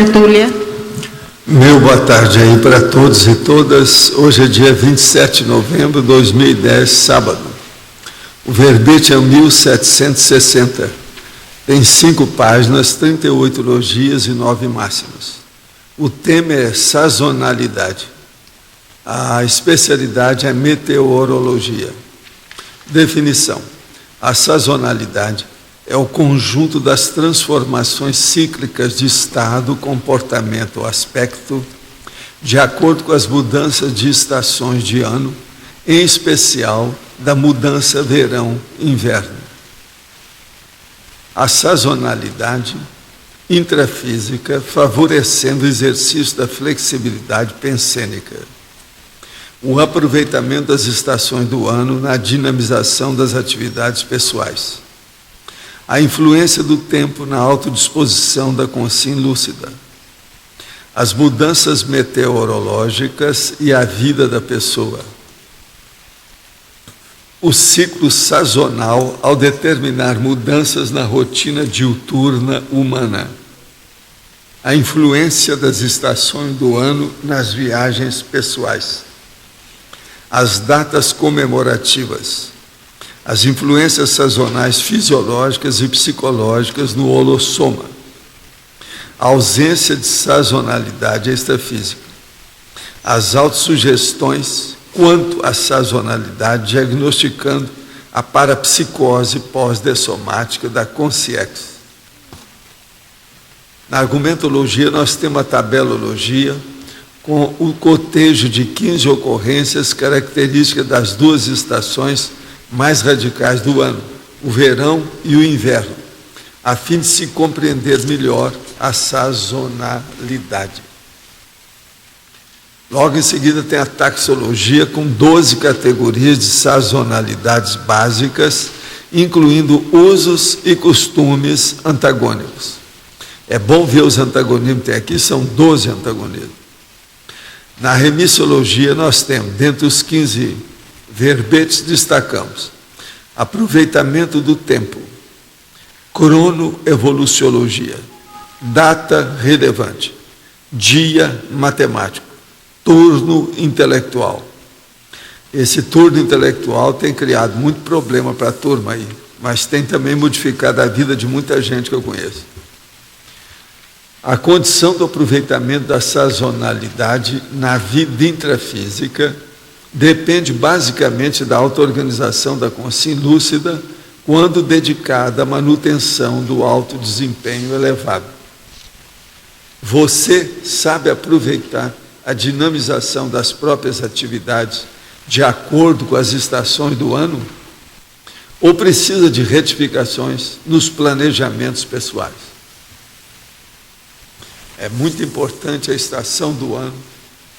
tertúlia. Meu boa tarde aí para todos e todas. Hoje é dia 27 de novembro de 2010, sábado. O verbete é o 1760. Tem 5 páginas, 38 logias e 9 máximas. O tema é sazonalidade. A especialidade é meteorologia. Definição. A sazonalidade é o conjunto das transformações cíclicas de estado, comportamento ou aspecto, de acordo com as mudanças de estações de ano, em especial da mudança verão-inverno. A sazonalidade intrafísica favorecendo o exercício da flexibilidade pensênica, o aproveitamento das estações do ano na dinamização das atividades pessoais, a influência do tempo na autodisposição da consciência lúcida, as mudanças meteorológicas e a vida da pessoa, o ciclo sazonal ao determinar mudanças na rotina diuturna humana, a influência das estações do ano nas viagens pessoais, as datas comemorativas, as influências sazonais fisiológicas e psicológicas no holossoma, a ausência de sazonalidade extrafísica, as autossugestões quanto à sazonalidade, diagnosticando a parapsicose pós-dessomática da consciência. Na argumentologia, nós temos a tabelologia com o cotejo de 15 ocorrências características das 2 estações mais radicais do ano, o verão e o inverno, a fim de se compreender melhor a sazonalidade. Logo em seguida tem a taxologia com 12 categorias de sazonalidades básicas, incluindo usos e costumes antagônicos. É bom ver os antagonismos que tem aqui, são 12 antagonismos. Na remissologia nós temos, dentre os 15 verbetes, destacamos aproveitamento do tempo, cronoevoluciologia, data relevante, dia matemático, turno intelectual. Esse turno intelectual tem criado muito problema para a turma aí, mas tem também modificado a vida de muita gente que eu conheço. A condição do aproveitamento da sazonalidade na vida intrafísica depende basicamente da auto-organização da consciência lúcida quando dedicada à manutenção do alto desempenho elevado. Você sabe aproveitar a dinamização das próprias atividades de acordo com as estações do ano? Ou precisa de retificações nos planejamentos pessoais? É muito importante a estação do ano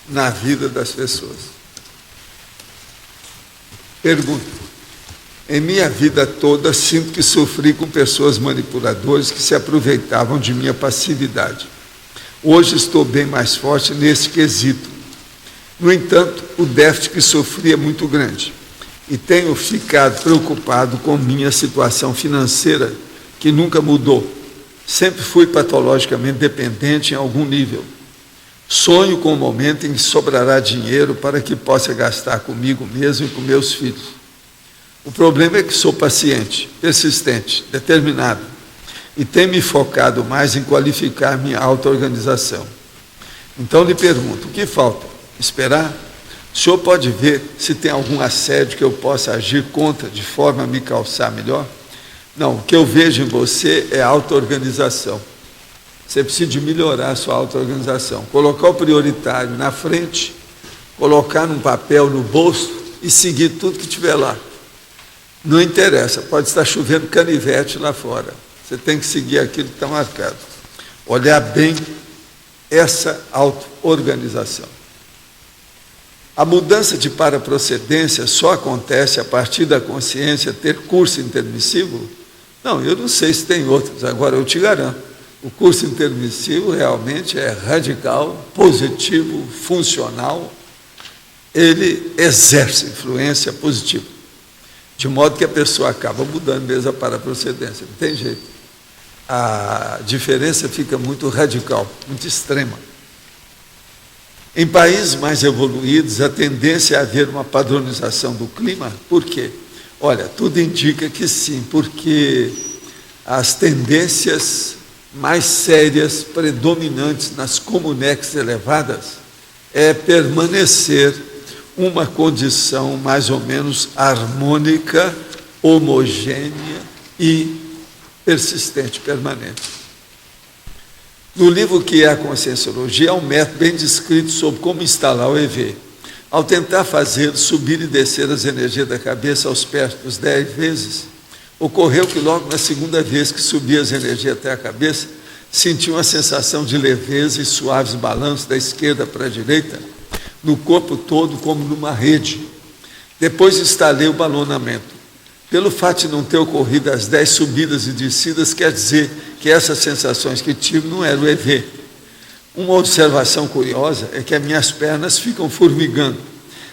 na vida das pessoas. Pergunta. Em minha vida toda, sinto que sofri com pessoas manipuladoras que se aproveitavam de minha passividade. Hoje estou bem mais forte nesse quesito. No entanto, o déficit que sofri é muito grande e tenho ficado preocupado com minha situação financeira, que nunca mudou. Sempre fui patologicamente dependente em algum nível. Sonho com o momento em que sobrará dinheiro para que possa gastar comigo mesmo e com meus filhos. O problema é que sou paciente, persistente, determinado e tenho me focado mais em qualificar minha auto-organização. Então lhe pergunto, o que falta? Esperar? O senhor pode ver se tem algum assédio que eu possa agir contra de forma a me calçar melhor? Não, o que eu vejo em você é auto-organização. Você precisa de melhorar a sua auto-organização. Colocar o prioritário na frente, colocar num papel no bolso e seguir tudo que tiver lá. Não interessa, pode estar chovendo canivete lá fora. Você tem que seguir aquilo que está marcado. Olhar bem essa auto-organização. A mudança de paraprocedência só acontece a partir da consciência ter curso intermissivo? Não, eu não sei se tem outros, agora eu te garanto. O curso intermissivo realmente é radical, positivo, funcional. Ele exerce influência positiva, de modo que a pessoa acaba mudando mesmo a paraprocedência, não tem jeito. a diferença fica muito radical, muito extrema. Em países mais evoluídos, a tendência é haver uma padronização do clima. Por quê? Olha, tudo indica que sim, porque as tendências mais sérias, predominantes nas comunex elevadas, é permanecer uma condição mais ou menos harmônica, homogênea e persistente, permanente. No livro que é a Conscienciologia, há um método bem descrito sobre como instalar o EV. Ao tentar fazer subir e descer as energias da cabeça aos pés por 10 vezes, ocorreu que logo na segunda vez que subia as energias até a cabeça, senti uma sensação de leveza e suaves balanços da esquerda para a direita, no corpo todo como numa rede. Depois instalei o balonamento. Pelo fato de não ter ocorrido as 10 subidas e descidas, quer dizer que essas sensações que tive não eram o EV. Uma observação curiosa é que as minhas pernas ficam formigando.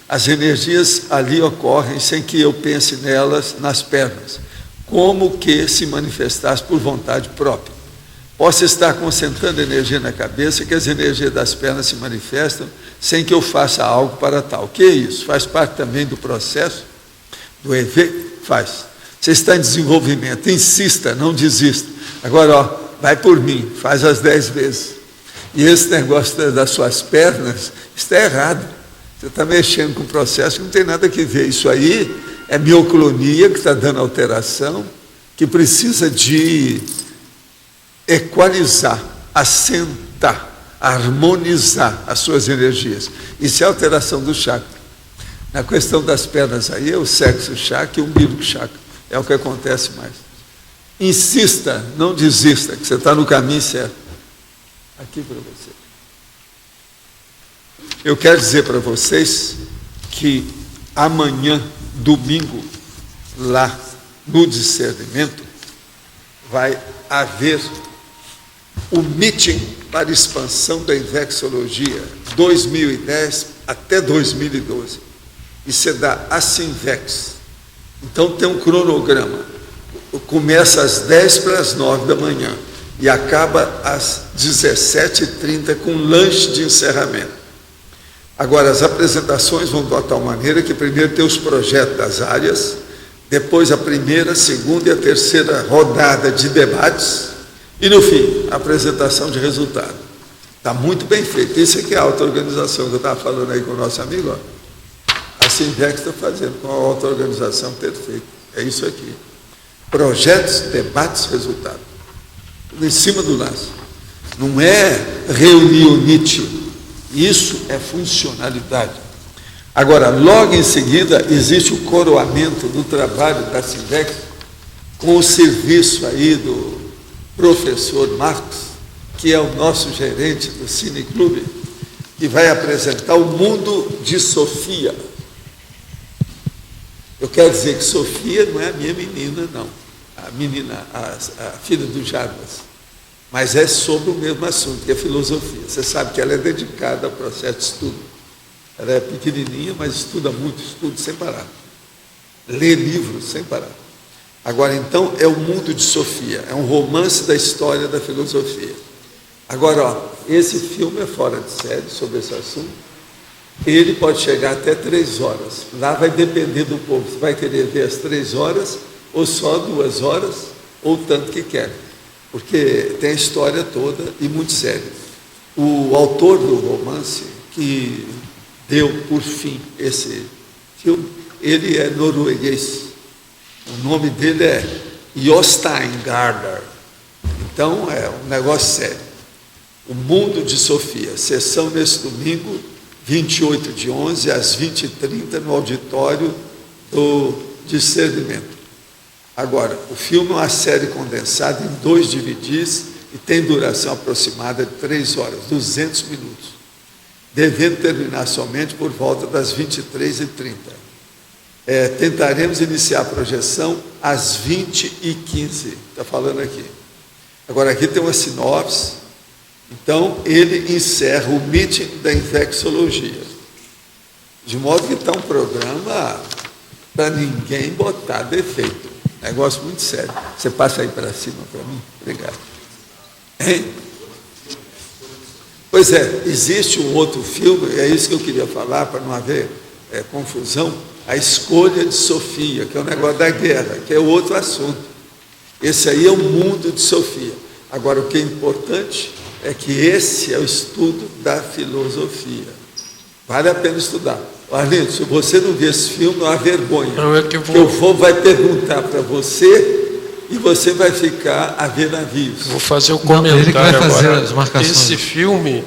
As energias ali ocorrem sem que eu pense nelas, nas pernas, como que se manifestasse por vontade própria. Posso estar concentrando energia na cabeça, que as energias das pernas se manifestam sem que eu faça algo para tal. O que é isso? Faz parte também do processo do EV? Faz. Você está em desenvolvimento, insista, não desista. Agora, ó, vai por mim, faz as 10 vezes. E esse negócio das suas pernas está errado. Você está mexendo com um processo que não tem nada que ver. Isso aí é mioclonia que está dando alteração, que precisa de equalizar, assentar, harmonizar as suas energias. Isso é alteração do chakra. Na questão das pernas aí, é o sexo chakra e o umbigo chakra. É o que acontece mais. Insista, não desista, que você está no caminho certo. Aqui para você. Eu quero dizer para vocês que amanhã, domingo, lá no discernimento, vai haver o meeting para expansão da Invexologia 2010 até 2012. Isso é da Assinvex. Então tem um cronograma. Começa às 10 para as 9 da manhã e acaba às 17h30 com lanche de encerramento. Agora, as apresentações vão de tal maneira que primeiro tem os projetos das áreas, depois a primeira, segunda e a terceira rodada de debates e, no fim, a apresentação de resultado. Está muito bem feito. Isso aqui é a auto-organização que eu estava falando aí com o nosso amigo, ó. A Sinvex está fazendo com a auto-organização perfeita. É isso aqui. Projetos, debates, resultados. Tudo em cima do lance. Não é reunionite. Isso é funcionalidade. Agora, logo em seguida, existe o coroamento do trabalho da Sinvex com o serviço aí do professor Marcos, que é o nosso gerente do Cine Clube, que vai apresentar o mundo de Sofia. Eu quero dizer que Sofia não é a minha menina, não. A menina, a filha do Jarbas. Mas é sobre o mesmo assunto, que é filosofia. Você sabe que ela é dedicada ao processo de estudo. Ela é pequenininha, mas estuda muito, estuda sem parar. Lê livros sem parar. Agora, então, é o mundo de Sofia. É um romance da história da filosofia. Agora, ó, esse filme é fora de série sobre esse assunto. Ele pode chegar até 3 horas. Lá vai depender do povo. Você vai querer ver as 3 horas, ou só 2 horas, ou tanto que quer. Porque tem a história toda e muito sério. O autor do romance, que deu por fim esse filme, ele é norueguês. O nome dele é Jostein Gaarder. Então, é um negócio sério. O Mundo de Sofia. Sessão nesse domingo, 28/11, às 20h30, no auditório do Discernimento. Agora, o filme é uma série condensada em 2 DVDs e tem duração aproximada de 3 horas, 200 minutos, devendo terminar somente por volta das 23h30. Tentaremos iniciar a projeção às 20h15, está falando aqui. Agora, aqui tem uma sinopse. Então, ele encerra o meeting da infecciologia. De modo que está um programa para ninguém botar defeito. Negócio muito sério. Você passa aí para cima para mim? Obrigado. Hein? Pois é, existe um outro filme, é isso que eu queria falar, para não haver confusão, A Escolha de Sofia, que é o negócio da guerra, que é outro assunto. Esse aí é o mundo de Sofia. Agora, o que é importante é que esse é o estudo da filosofia. Vale a pena estudar. Arlindo, se você não ver esse filme, não há vergonha. Não é que eu vou vai perguntar para você e você vai ficar a ver navios. Vou fazer o comentário ele que vai fazer agora. As marcações. Esse filme,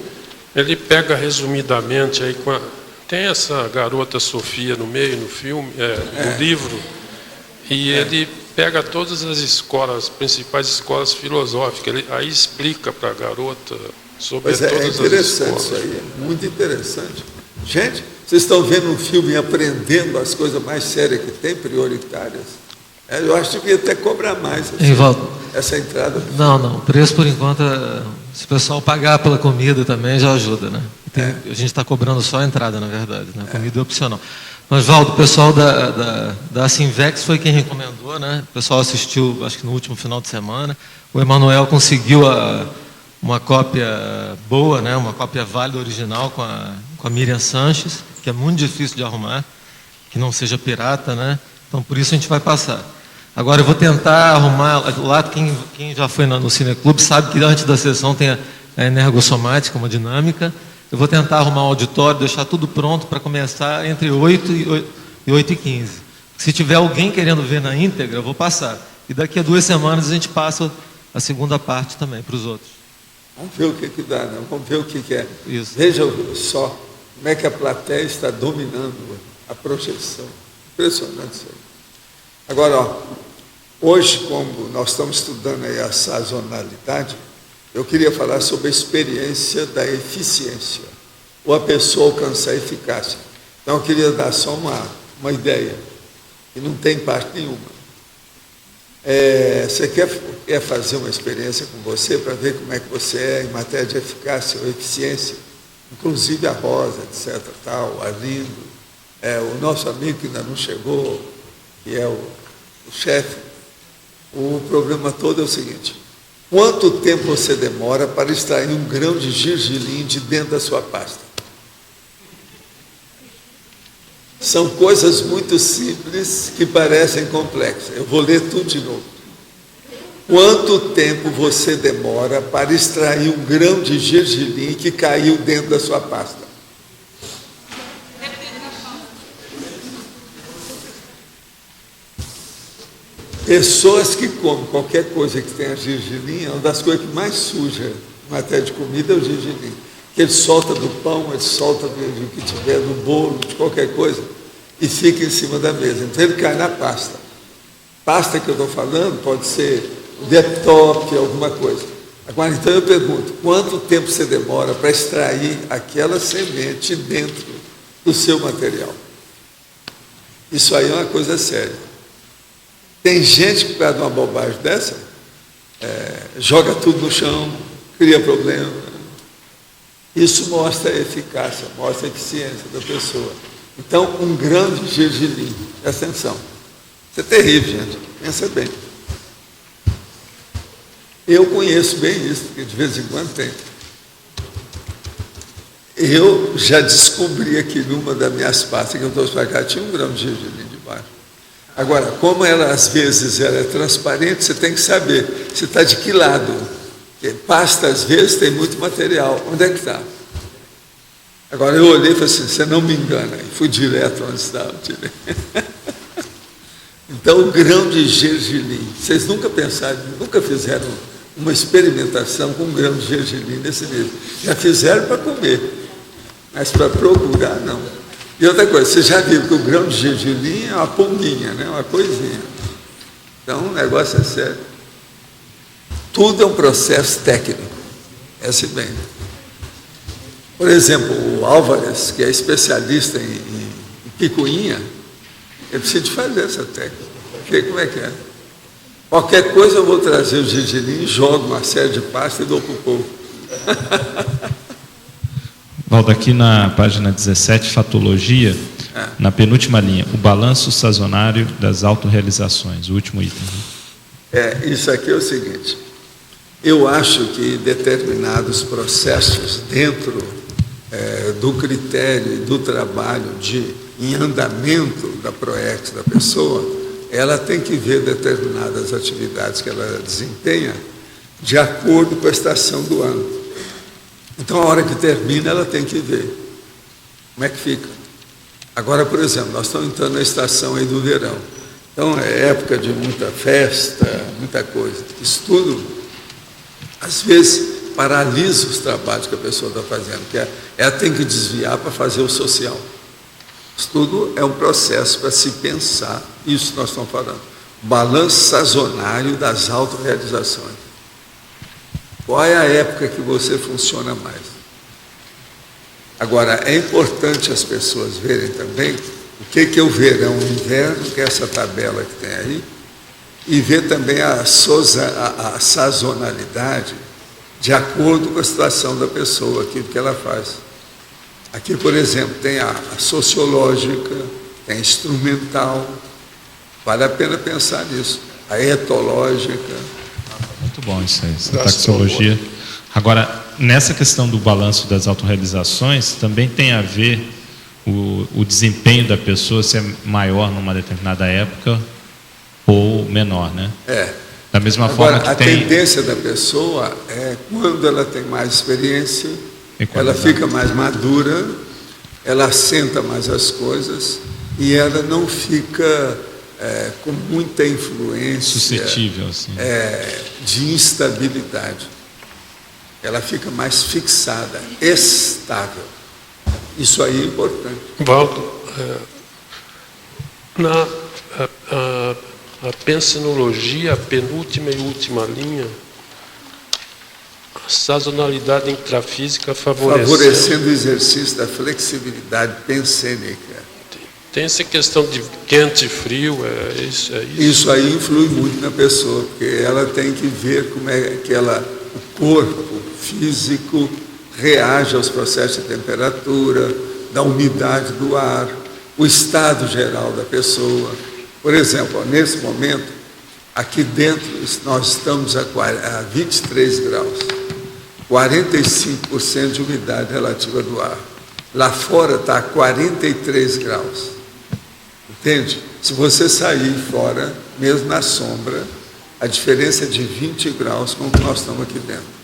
ele pega resumidamente aí tem essa garota Sofia no meio, no filme, no livro, e ele pega todas as escolas, as principais escolas filosóficas, ele aí explica para a garota sobre todas as escolas. É interessante isso aí, é muito interessante. Gente, vocês estão vendo um filme e aprendendo as coisas mais sérias que tem, prioritárias. Eu acho que devia até cobrar mais essa entrada. Não, preço por enquanto, se o pessoal pagar pela comida também já ajuda, né? A gente está cobrando só a entrada, na verdade, né? A comida é opcional. Mas, Valdo, o pessoal da Sinvex foi quem recomendou, né? O pessoal assistiu, acho que no último final de semana. O Emanuel conseguiu uma cópia boa, né? Uma cópia válida original com a Miriam Sanches, que é muito difícil de arrumar, que não seja pirata, né? Então, por isso a gente vai passar. Agora, eu vou tentar arrumar, lá quem já foi no Cineclube sabe que antes da sessão tem a energossomática, uma dinâmica. Eu vou tentar arrumar um auditório, deixar tudo pronto para começar entre 8 e 8h15. Se tiver alguém querendo ver na íntegra, eu vou passar. E daqui a 2 semanas a gente passa a segunda parte também para os outros. Vamos ver o que dá, né? Vamos ver o que é. Isso. Veja só como é que a plateia está dominando a projeção. Impressionante isso aí. Agora, hoje, como nós estamos estudando aí a sazonalidade, eu queria falar sobre a experiência da eficiência, ou a pessoa alcançar a eficácia. Então, eu queria dar só uma ideia, que não tem parte nenhuma. Você quer fazer uma experiência com você para ver como é que você é em matéria de eficácia ou eficiência? Inclusive a Rosa, etc., tal, Arlindo, o nosso amigo que ainda não chegou, que é o chefe. O problema todo é o seguinte: quanto tempo você demora para extrair um grão de gergelim de dentro da sua pasta? São coisas muito simples que parecem complexas. Eu vou ler tudo de novo. Quanto tempo você demora para extrair um grão de gergelim que caiu dentro da sua pasta? Pessoas que comem qualquer coisa que tenha gergelim, uma das coisas que mais suja em matéria de comida é o gergelim. Que ele solta do pão, ele solta do que tiver, do bolo, de qualquer coisa, e fica em cima da mesa. Então ele cai na pasta. Pasta que eu estou falando pode ser laptop, alguma coisa. Agora, então eu pergunto, quanto tempo você demora para extrair aquela semente dentro do seu material? Isso aí é uma coisa séria. Tem gente que, por causa de uma bobagem dessa, joga tudo no chão, cria problema. Isso mostra a eficácia, mostra a eficiência da pessoa. Então, um grão de gergelim, presta atenção. Isso é terrível, gente. Pensa bem. Eu conheço bem isso, porque de vez em quando tem. Eu já descobri aqui numa das minhas pastas que eu trouxe para cá, tinha um grão de gergelim debaixo. Agora, como ela às vezes ela é transparente, você tem que saber se está de que lado. Porque pasta às vezes tem muito material. Onde é que está? Agora eu olhei e falei assim, você não me engana. E fui direto onde estava. Então, o grão de gergelim. Vocês nunca pensaram, nunca fizeram uma experimentação com um grão de gergelim nesse nível. Já fizeram para comer, mas para procurar, não. E outra coisa, vocês já viram que o grão de gergelim é uma ponguinha, né? Uma coisinha. Então, o negócio é sério. Tudo é um processo técnico. É assim bem. Por exemplo, o Álvares, que é especialista em picuinha, ele precisa de fazer essa técnica. Ver como é que é. Qualquer coisa eu vou trazer o gergelim, jogo uma série de pasta e dou para o povo. Valdo, aqui na página 17, Fatologia, Na penúltima linha, o balanço sazonal das autorrealizações, o último item. Isso aqui é o seguinte, eu acho que determinados processos dentro do critério e do trabalho em andamento da PROEX da pessoa, ela tem que ver determinadas atividades que ela desempenha de acordo com a estação do ano. Então, a hora que termina, ela tem que ver como é que fica. Agora, por exemplo, nós estamos entrando na estação aí do verão. Então, é época de muita festa, muita coisa. Isso tudo, às vezes, paralisa os trabalhos que a pessoa está fazendo, porque ela tem que desviar para fazer o social. Isso tudo é um processo para se pensar, isso nós estamos falando. Balanço sazonal das autorrealizações. Qual é a época que você funciona mais? Agora, é importante as pessoas verem também o que é o verão, o inverno, que é essa tabela que tem aí, e ver também a sazonalidade de acordo com a situação da pessoa, aquilo que ela faz. Aqui, por exemplo, tem a sociológica, tem a instrumental, vale a pena pensar nisso, a etológica. Muito bom isso aí, essa taxologia. Agora, nessa questão do balanço das autorrealizações, também tem a ver o desempenho da pessoa ser maior numa determinada época ou menor, né? Da mesma forma que a tendência da pessoa é quando ela tem mais experiência, ela fica mais madura, ela assenta mais as coisas e ela não fica com muita influência suscetível assim. De instabilidade. Ela fica mais fixada, estável. Isso aí é importante. Valdo, a pensinologia, a penúltima e última linha, a sazonalidade intrafísica favorecendo o exercício da flexibilidade pensênica. Tem essa questão de quente e frio, é isso? Isso aí influi muito na pessoa, porque ela tem que ver como é que o corpo físico reage aos processos de temperatura, da umidade do ar, o estado geral da pessoa. Por exemplo, nesse momento, aqui dentro nós estamos a 23 graus, 45% de umidade relativa do ar. Lá fora está a 43 graus. Entende? Se você sair fora, mesmo na sombra, a diferença é de 20 graus com o que nós estamos aqui dentro.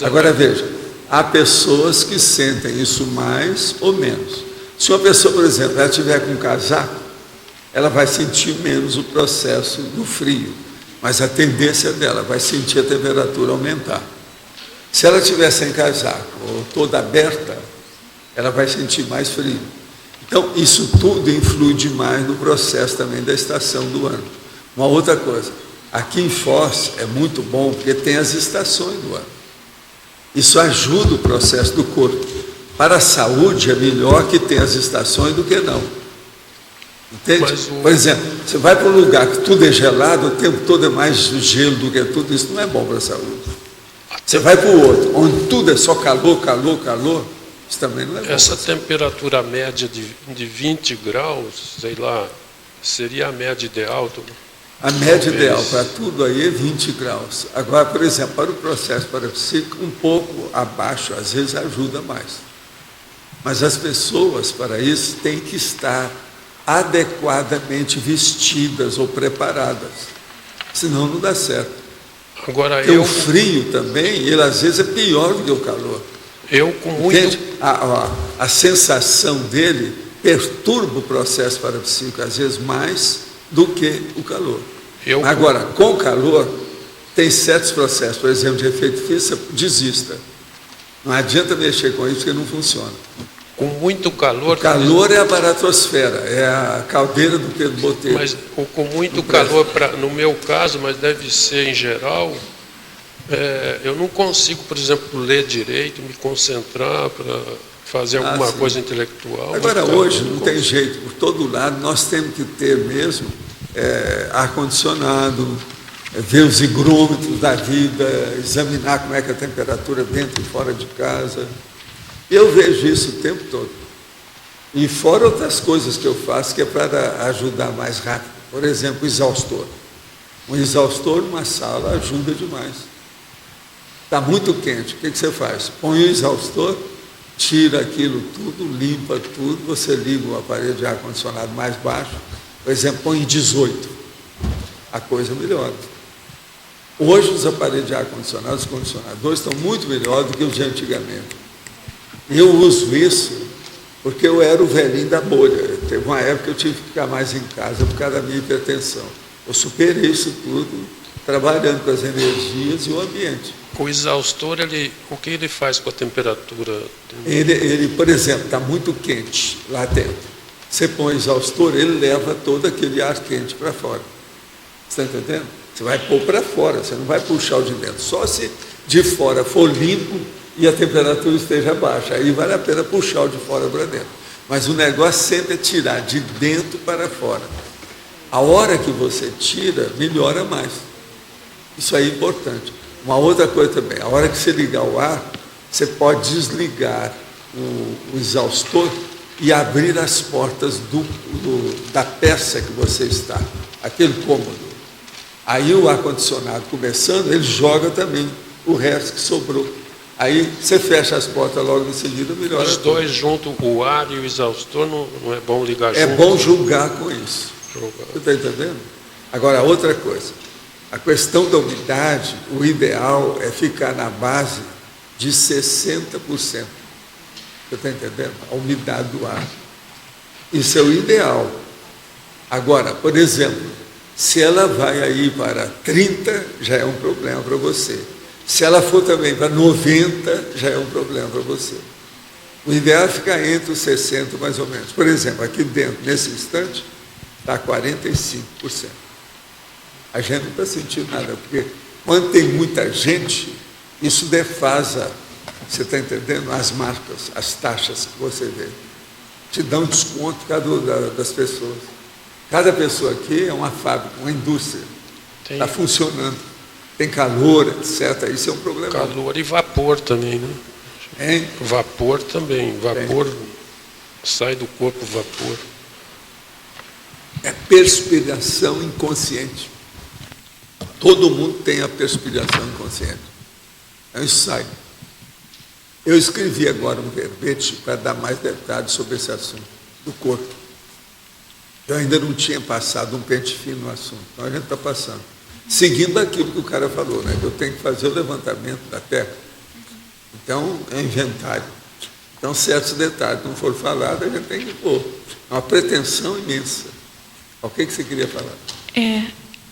Agora veja, há pessoas que sentem isso mais ou menos. Se uma pessoa, por exemplo, ela estiver com um casaco, ela vai sentir menos o processo do frio, mas a tendência dela vai sentir a temperatura aumentar. Se ela estiver sem casaco ou toda aberta, ela vai sentir mais frio. Então, isso tudo influi demais no processo também da estação do ano. Uma outra coisa, aqui em Foz é muito bom porque tem as estações do ano. Isso ajuda o processo do corpo. Para a saúde é melhor que tenha as estações do que não. Entende? Por exemplo, você vai para um lugar que tudo é gelado, o tempo todo é mais gelo do que tudo, isso não é bom para a saúde. Você vai para o outro, onde tudo é só calor, calor, calor, isso também não é bom. Essa temperatura média de 20 graus, sei lá, seria a média ideal? A média ideal para tudo aí é 20 graus. Agora, por exemplo, para o processo parapsíquico, um pouco abaixo, às vezes ajuda mais. Mas as pessoas, para isso, têm que estar adequadamente vestidas ou preparadas. Senão não dá certo. Agora, porque o frio também, ele às vezes é pior do que o calor. Entende? A sensação dele perturba o processo parapsíquico, às vezes mais do que o calor. Agora, com o calor, tem certos processos, por exemplo, de efeito físico, desista. Não adianta mexer com isso, porque não funciona. Com muito calor... O calor é a baratosfera, é a caldeira do Pedro Botelho. Mas com muito calor, no meu caso, mas deve ser em geral, eu não consigo, por exemplo, ler direito, me concentrar para fazer alguma coisa intelectual. Agora, hoje, não tem jeito, por todo lado, nós temos que ter mesmo ar-condicionado, ver os higrômetros da vida, examinar como é que é a temperatura dentro e fora de casa. Eu vejo isso o tempo todo. E fora outras coisas que eu faço que é para ajudar mais rápido. Por exemplo, o exaustor. Um exaustor numa sala ajuda demais. Está muito quente, o que você faz? Põe o exaustor, tira aquilo tudo, limpa tudo, você liga o aparelho de ar-condicionado mais baixo, por exemplo, põe em 18. A coisa melhora. Hoje os aparelhos de ar-condicionado, os condicionadores estão muito melhores do que os de antigamente. Eu uso isso porque eu era o velhinho da bolha. Teve uma época que eu tive que ficar mais em casa por causa da minha hipertensão. Eu superei isso tudo, trabalhando com as energias e o ambiente. O exaustor, o que ele faz com a temperatura? Ele, por exemplo, está muito quente lá dentro. Você põe o exaustor, ele leva todo aquele ar quente para fora. Você está entendendo? Você vai pôr para fora, você não vai puxar o de dentro. Só se de fora for limpo e a temperatura esteja baixa. Aí vale a pena puxar o de fora para dentro. Mas o negócio sempre é tirar de dentro para fora. A hora que você tira, melhora mais. Isso aí é importante. Uma outra coisa também, a hora que você ligar o ar, você pode desligar o exaustor e abrir as portas da peça que você está, aquele cômodo. Aí o ar-condicionado começando, ele joga também o resto que sobrou. Aí você fecha as portas logo em seguida, melhora. Os dois juntos, o ar e o exaustor, não é bom ligar junto? É bom julgar com isso. Você está entendendo? Agora, outra coisa. A questão da umidade, o ideal é ficar na base de 60%. Você está entendendo? A umidade do ar. Isso é o ideal. Agora, por exemplo, se ela vai aí para 30, já é um problema para você. Se ela for também para 90, já é um problema para você. O ideal é ficar entre os 60 mais ou menos. Por exemplo, aqui dentro, nesse instante, está 45%. A gente não está sentindo nada, porque quando tem muita gente, isso defasa, você está entendendo? As marcas, as taxas que você vê. Te dão desconto das pessoas. Cada pessoa aqui é uma fábrica, uma indústria. Está funcionando. Tem calor, etc. Isso é um problema. Calor e vapor também, né? Hein? Vapor também. Vapor, sai do corpo vapor. É perspiração inconsciente. Todo mundo tem a perspiração inconsciente. É um ensaio. Eu escrevi agora um verbete para dar mais detalhes sobre esse assunto, do corpo. Eu ainda não tinha passado um pente fino no assunto, então a gente está passando. Seguindo aquilo que o cara falou, né? Que eu tenho que fazer o levantamento da terra. Então, é inventário. Então, certos detalhes não foram falados, a gente tem que pôr. É uma pretensão imensa. O que você queria falar?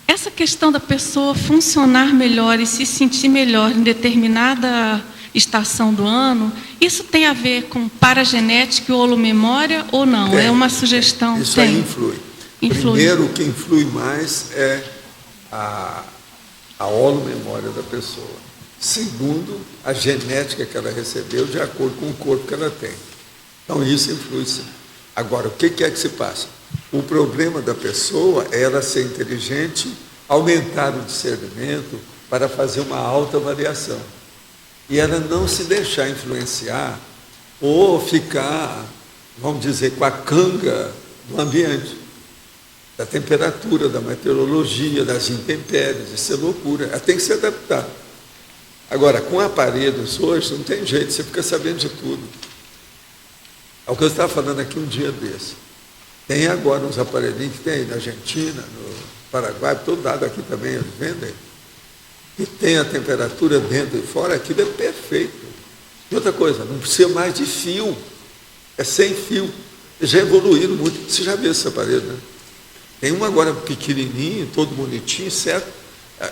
Essa questão da pessoa funcionar melhor e se sentir melhor em determinada estação do ano, isso tem a ver com paragenética e holomemória ou não? Tem, é uma sugestão? Isso aí influi. Primeiro, o que influi mais é a holomemória da pessoa. Segundo, a genética que ela recebeu de acordo com o corpo que ela tem. Então, isso influi sim. Agora, o que é que se passa? O problema da pessoa é ela ser inteligente, aumentar o discernimento para fazer uma alta variação. E ela não se deixar influenciar ou ficar, vamos dizer, com a canga do ambiente, da temperatura, da meteorologia, das intempéries. Isso é loucura. Ela tem que se adaptar. Agora, com aparelhos hoje, não tem jeito, você fica sabendo de tudo. É o que eu estava falando aqui um dia desse. Tem agora uns aparelhinhos que tem aí na Argentina, no Paraguai, todo lado aqui também eles vendem, e tem a temperatura dentro e fora, aquilo é perfeito. E outra coisa, não precisa mais de fio, é sem fio. Já evoluíram muito, você já viu esse aparelho, né? Tem um agora pequenininho, todo bonitinho, certo?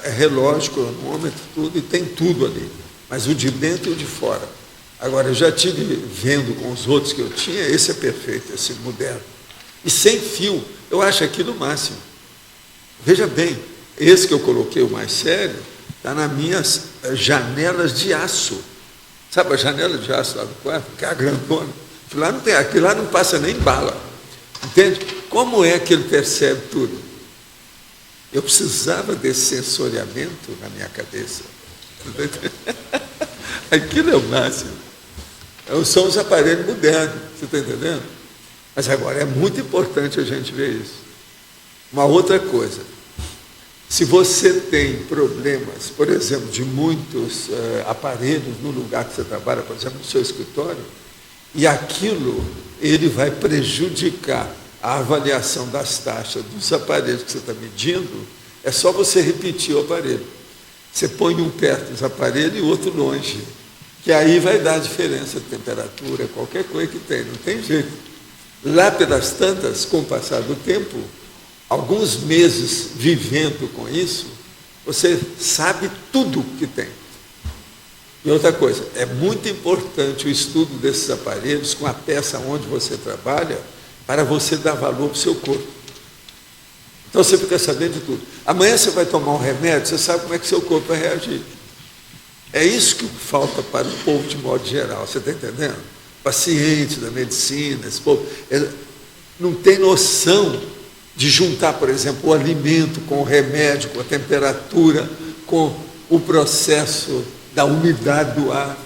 É relógio, cronômetro, tudo, e tem tudo ali. Mas o de dentro e o de fora. Agora, eu já estive vendo com os outros que eu tinha, esse é perfeito, esse moderno. E sem fio, eu acho aquilo o máximo. Veja bem, esse que eu coloquei, o mais sério, está nas minhas janelas de aço. Sabe a janela de aço lá do quarto? Que é a grandona. Aquilo lá não passa nem bala. Entende? Como é que ele percebe tudo? Eu precisava desse sensoriamento na minha cabeça. Aquilo é o máximo. São os aparelhos modernos, você está entendendo? Mas agora é muito importante a gente ver isso. Uma outra coisa, se você tem problemas, por exemplo, de muitos aparelhos no lugar que você trabalha, por exemplo, no seu escritório, e aquilo, ele vai prejudicar a avaliação das taxas dos aparelhos que você está medindo, é só você repetir o aparelho. Você põe um perto dos aparelhos e o outro longe, que aí vai dar diferença de temperatura, qualquer coisa que tem, não tem jeito. Lá pelas tantas, com o passar do tempo, alguns meses vivendo com isso, você sabe tudo que tem. E outra coisa, é muito importante o estudo desses aparelhos com a peça onde você trabalha, para você dar valor para o seu corpo. Então você fica sabendo de tudo. Amanhã você vai tomar um remédio, você sabe como é que seu corpo vai reagir. É isso que falta para o povo de modo geral, você está entendendo? Paciente da medicina, esse povo não tem noção de juntar, por exemplo, o alimento com o remédio, com a temperatura, com o processo da umidade do ar.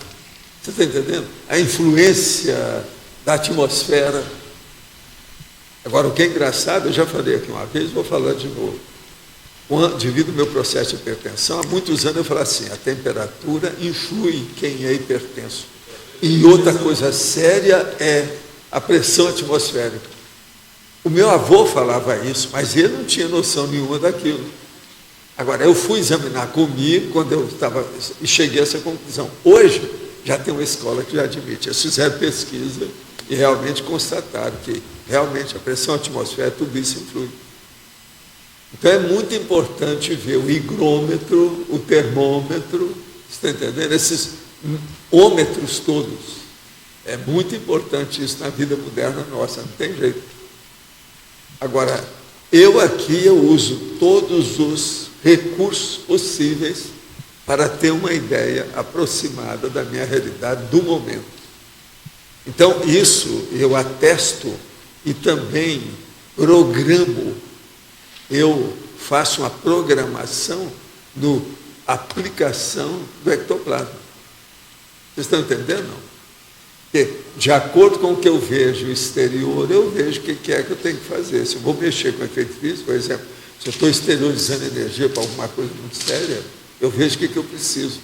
Você está entendendo? A influência da atmosfera. Agora, o que é engraçado, eu já falei aqui uma vez, vou falar de novo. Devido ao meu processo de hipertensão, há muitos anos eu falo assim, a temperatura influi em quem é hipertenso. E outra coisa séria é a pressão atmosférica. O meu avô falava isso, mas ele não tinha noção nenhuma daquilo. Agora, eu fui examinar comigo quando eu estava e cheguei a essa conclusão. Hoje, já tem uma escola que já admite. Eles fizeram pesquisa e realmente constataram que realmente a pressão atmosférica, tudo isso influi. Então, é muito importante ver o higrômetro, o termômetro, você está entendendo? Esses ômetros todos. É muito importante isso na vida moderna nossa, não tem jeito. Agora, eu uso todos os recursos possíveis para ter uma ideia aproximada da minha realidade do momento. Então, isso eu atesto e também programo. Eu faço uma programação no aplicação do ectoplasma. Vocês estão entendendo, não? Porque, de acordo com o que eu vejo no exterior, eu vejo o que é que eu tenho que fazer. Se eu vou mexer com efeito físico, por exemplo, se eu estou exteriorizando energia para alguma coisa muito séria, eu vejo o que eu preciso.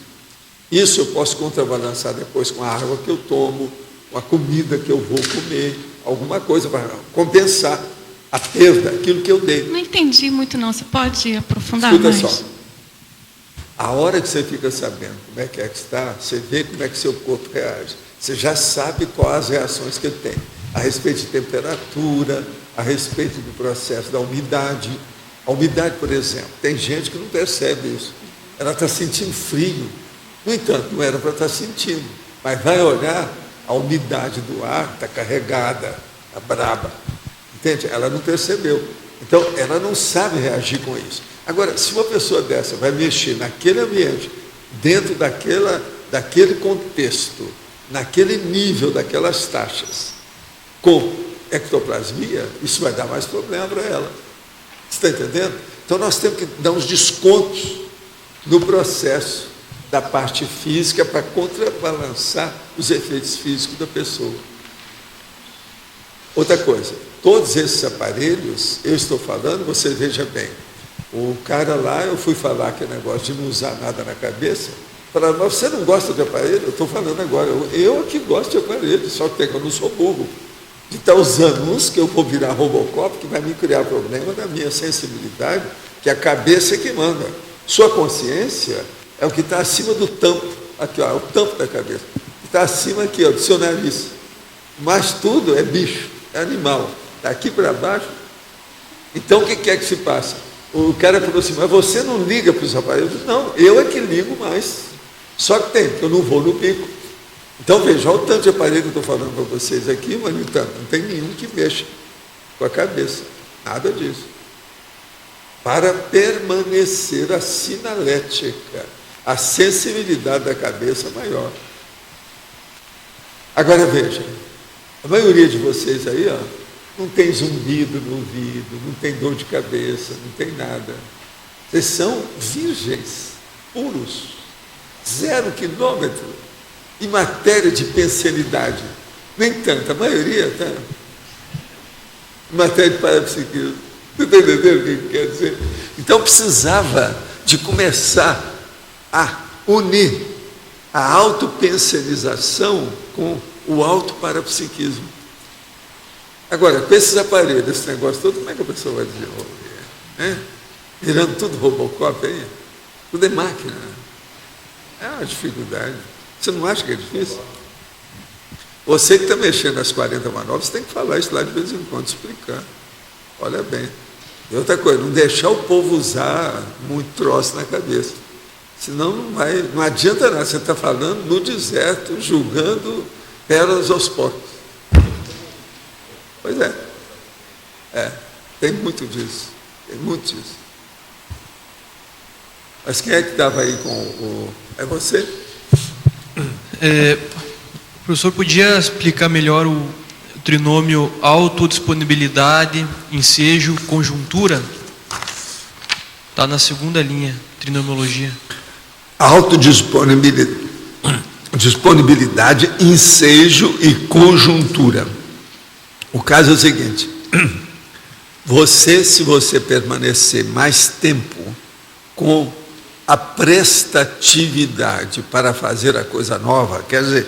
Isso eu posso contrabalançar depois com a água que eu tomo, com a comida que eu vou comer, alguma coisa para compensar a perda, aquilo que eu dei. Não entendi muito não, você pode aprofundar Escuta mais? só. A hora que você fica sabendo como é que está, você vê como é que seu corpo reage. Você já sabe quais as reações que ele tem, a respeito de temperatura, a respeito do processo da umidade. A umidade, por exemplo, tem gente que não percebe isso. Ela está sentindo frio. No entanto, não era para estar sentindo. Mas vai olhar, a umidade do ar está carregada, está braba. Entende? Ela não percebeu. Então, ela não sabe reagir com isso. Agora, se uma pessoa dessa vai mexer naquele ambiente, dentro daquele contexto, naquele nível daquelas taxas, com ectoplasmia, isso vai dar mais problema para ela. Você está entendendo? Então, nós temos que dar uns descontos no processo da parte física para contrabalançar os efeitos físicos da pessoa. Outra coisa, todos esses aparelhos, eu estou falando, você veja bem, o cara lá, eu fui falar aquele negócio de não usar nada na cabeça, falaram, mas você não gosta de aparelho? Eu estou falando agora, eu que gosto de aparelho, só que eu não sou burro, de estar usando uns que eu vou virar Robocop, que vai me criar problema na minha sensibilidade, que a cabeça é que manda. Sua consciência é o que está acima do tampo, aqui, ó, é o tampo da cabeça, que está acima aqui, ó, do seu nariz. Mas tudo é bicho, é animal, daqui para baixo. Então, o que é que se passa? O cara falou assim, mas você não liga para os aparelhos? Não, eu é que ligo mais. Só que tem, porque eu não vou no bico. Então, veja, olha o tanto de aparelho que eu estou falando para vocês aqui, mas, no entanto, não tem nenhum que mexa com a cabeça. Nada disso. Para permanecer a sinalética, a sensibilidade da cabeça maior. Agora, veja, a maioria de vocês aí, ó, não tem zumbido no ouvido, não tem dor de cabeça, não tem nada. Vocês são virgens, puros, 0 quilômetro, em matéria de pensilidade. No entanto, a maioria está em matéria de parapsiquismo. Você está entendendo o que quer dizer? Então precisava de começar a unir a autopensionização com o autoparapsiquismo. Agora, com esses aparelhos, esse negócio todo, como é que a pessoa vai desenvolver? Né? Virando tudo Robocop aí? Tudo é máquina. É uma dificuldade. Você não acha que é difícil? Você que está mexendo nas 40 manobras, tem que falar isso lá de vez em quando, explicar. Olha bem. E outra coisa, não deixar o povo usar muito troço na cabeça. Senão não adianta nada. Você está falando no deserto, julgando pérolas aos porcos. Pois é. Tem muito disso. Tem muito disso. Mas quem é que estava aí com o... É você? O professor podia explicar melhor o trinômio autodisponibilidade, ensejo, conjuntura? Está na segunda linha, trinomiologia. Disponibilidade, ensejo e conjuntura. O caso é o seguinte: se você permanecer mais tempo com a prestatividade para fazer a coisa nova, quer dizer,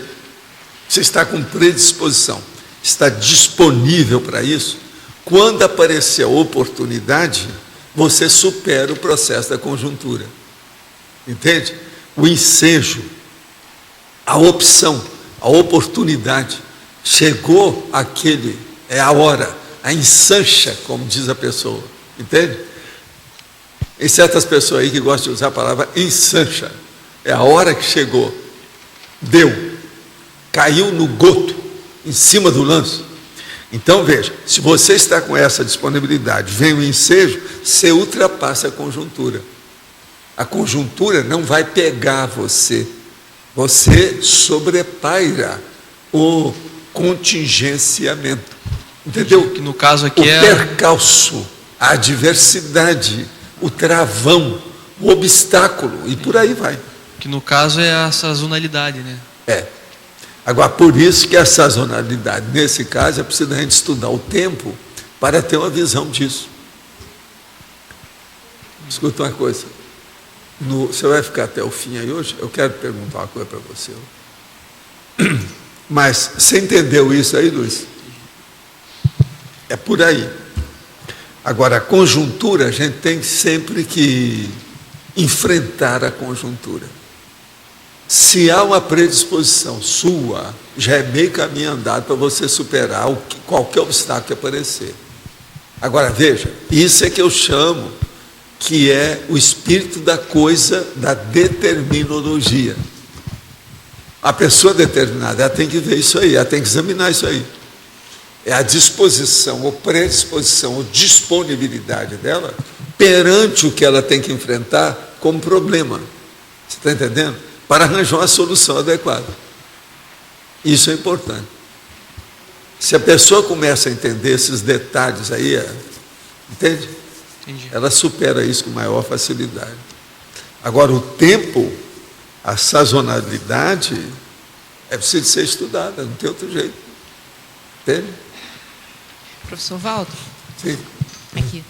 você está com predisposição, está disponível para isso, quando aparecer a oportunidade, você supera o processo da conjuntura. Entende? O ensejo, a opção, a oportunidade, chegou é a hora, a ensancha, como diz a pessoa, entende? Tem certas pessoas aí que gostam de usar a palavra ensancha, é a hora que chegou, deu, caiu no goto, em cima do lance. Então veja, se você está com essa disponibilidade, vem o ensejo, você ultrapassa a conjuntura. A conjuntura não vai pegar você, você sobrepaira o contingenciamento. Entendeu? Que no caso aqui o percalço, a adversidade, o travão, o obstáculo, e por aí vai. Que no caso é a sazonalidade, né? É. Agora, por isso que a sazonalidade, nesse caso, é preciso a gente estudar o tempo para ter uma visão disso. Escuta uma coisa. Você vai ficar até o fim aí hoje? Eu quero perguntar uma coisa para você. Mas você entendeu isso aí, Luiz? É por aí. Agora, a conjuntura, a gente tem sempre que enfrentar a conjuntura. Se há uma predisposição sua, já é meio caminho andado para você superar qualquer obstáculo que aparecer. Agora, veja, isso é que eu chamo que é o espírito da coisa, da determinologia. A pessoa determinada, ela tem que ver isso aí, ela tem que examinar isso aí. É a disposição, ou predisposição, ou disponibilidade dela perante o que ela tem que enfrentar como problema. Você está entendendo? Para arranjar uma solução adequada. Isso é importante. Se a pessoa começa a entender esses detalhes aí, entende? Entendi. Ela supera isso com maior facilidade. Agora, o tempo, a sazonalidade, é preciso ser estudada, não tem outro jeito. Entende? Professor Valdo? Sim. Aqui.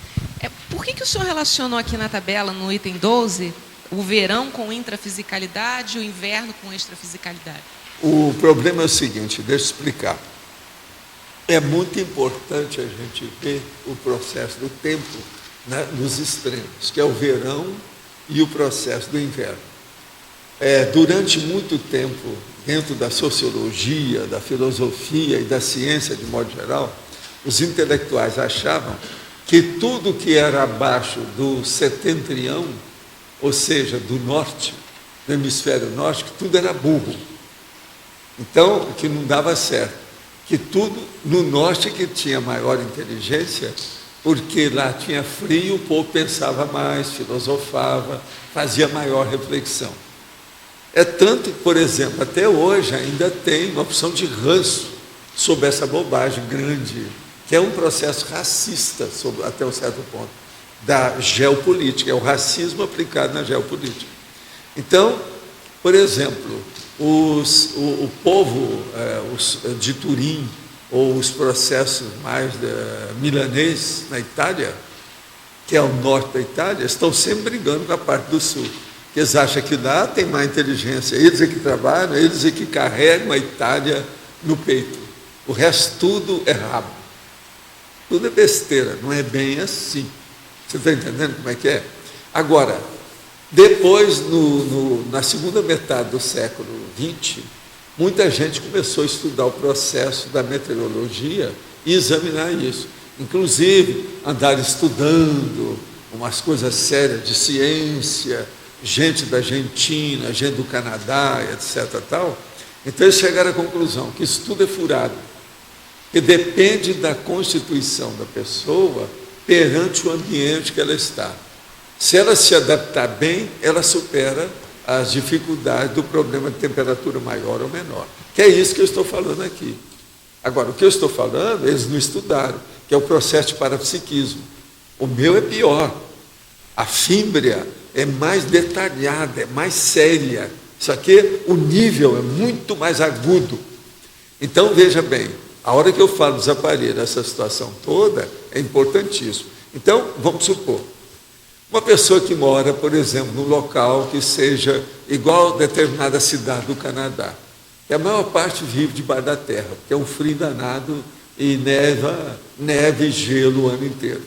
Por que o senhor relacionou aqui na tabela, no item 12, o verão com intrafisicalidade e o inverno com extrafisicalidade? O problema é o seguinte, deixa eu explicar. É muito importante a gente ver o processo do tempo nos extremos, que é o verão e o processo do inverno. Durante muito tempo, dentro da sociologia, da filosofia e da ciência de modo geral, os intelectuais achavam que tudo que era abaixo do setentrião, ou seja, do norte, do hemisfério norte, que tudo era burro. Então, que não dava certo. Que tudo no norte que tinha maior inteligência, porque lá tinha frio, o povo pensava mais, filosofava, fazia maior reflexão. É tanto que, por exemplo, até hoje ainda tem uma opção de ranço sobre essa bobagem grande, que é um processo racista, até um certo ponto, da geopolítica, é o racismo aplicado na geopolítica. Então, por exemplo, o povo de Turim, ou os processos mais milanês na Itália, que é o norte da Itália, estão sempre brigando com a parte do sul. Porque eles acham que lá tem mais inteligência, eles é que trabalham, eles é que carregam a Itália no peito. O resto tudo é rabo. Tudo é besteira, não é bem assim. Você está entendendo como é que é? Agora, depois, na segunda metade do século XX, muita gente começou a estudar o processo da meteorologia e examinar isso. Inclusive, andar estudando umas coisas sérias de ciência, gente da Argentina, gente do Canadá, etc. Tal. Então, eles chegaram à conclusão que isso tudo é furado, que depende da constituição da pessoa perante o ambiente que ela está. Se ela se adaptar bem, ela supera as dificuldades do problema de temperatura maior ou menor. Que é isso que eu estou falando aqui. Agora, o que eu estou falando, eles não estudaram, que é o processo de parapsiquismo. O meu é pior. A fímbria é mais detalhada, é mais séria. Isso aqui, o nível é muito mais agudo. Então, veja bem, a hora que eu falo dos aparelhos, essa situação toda, é importantíssimo. Então, vamos supor, uma pessoa que mora, por exemplo, num local que seja igual a determinada cidade do Canadá, que a maior parte vive debaixo da terra, porque é um frio danado e neve e gelo o ano inteiro.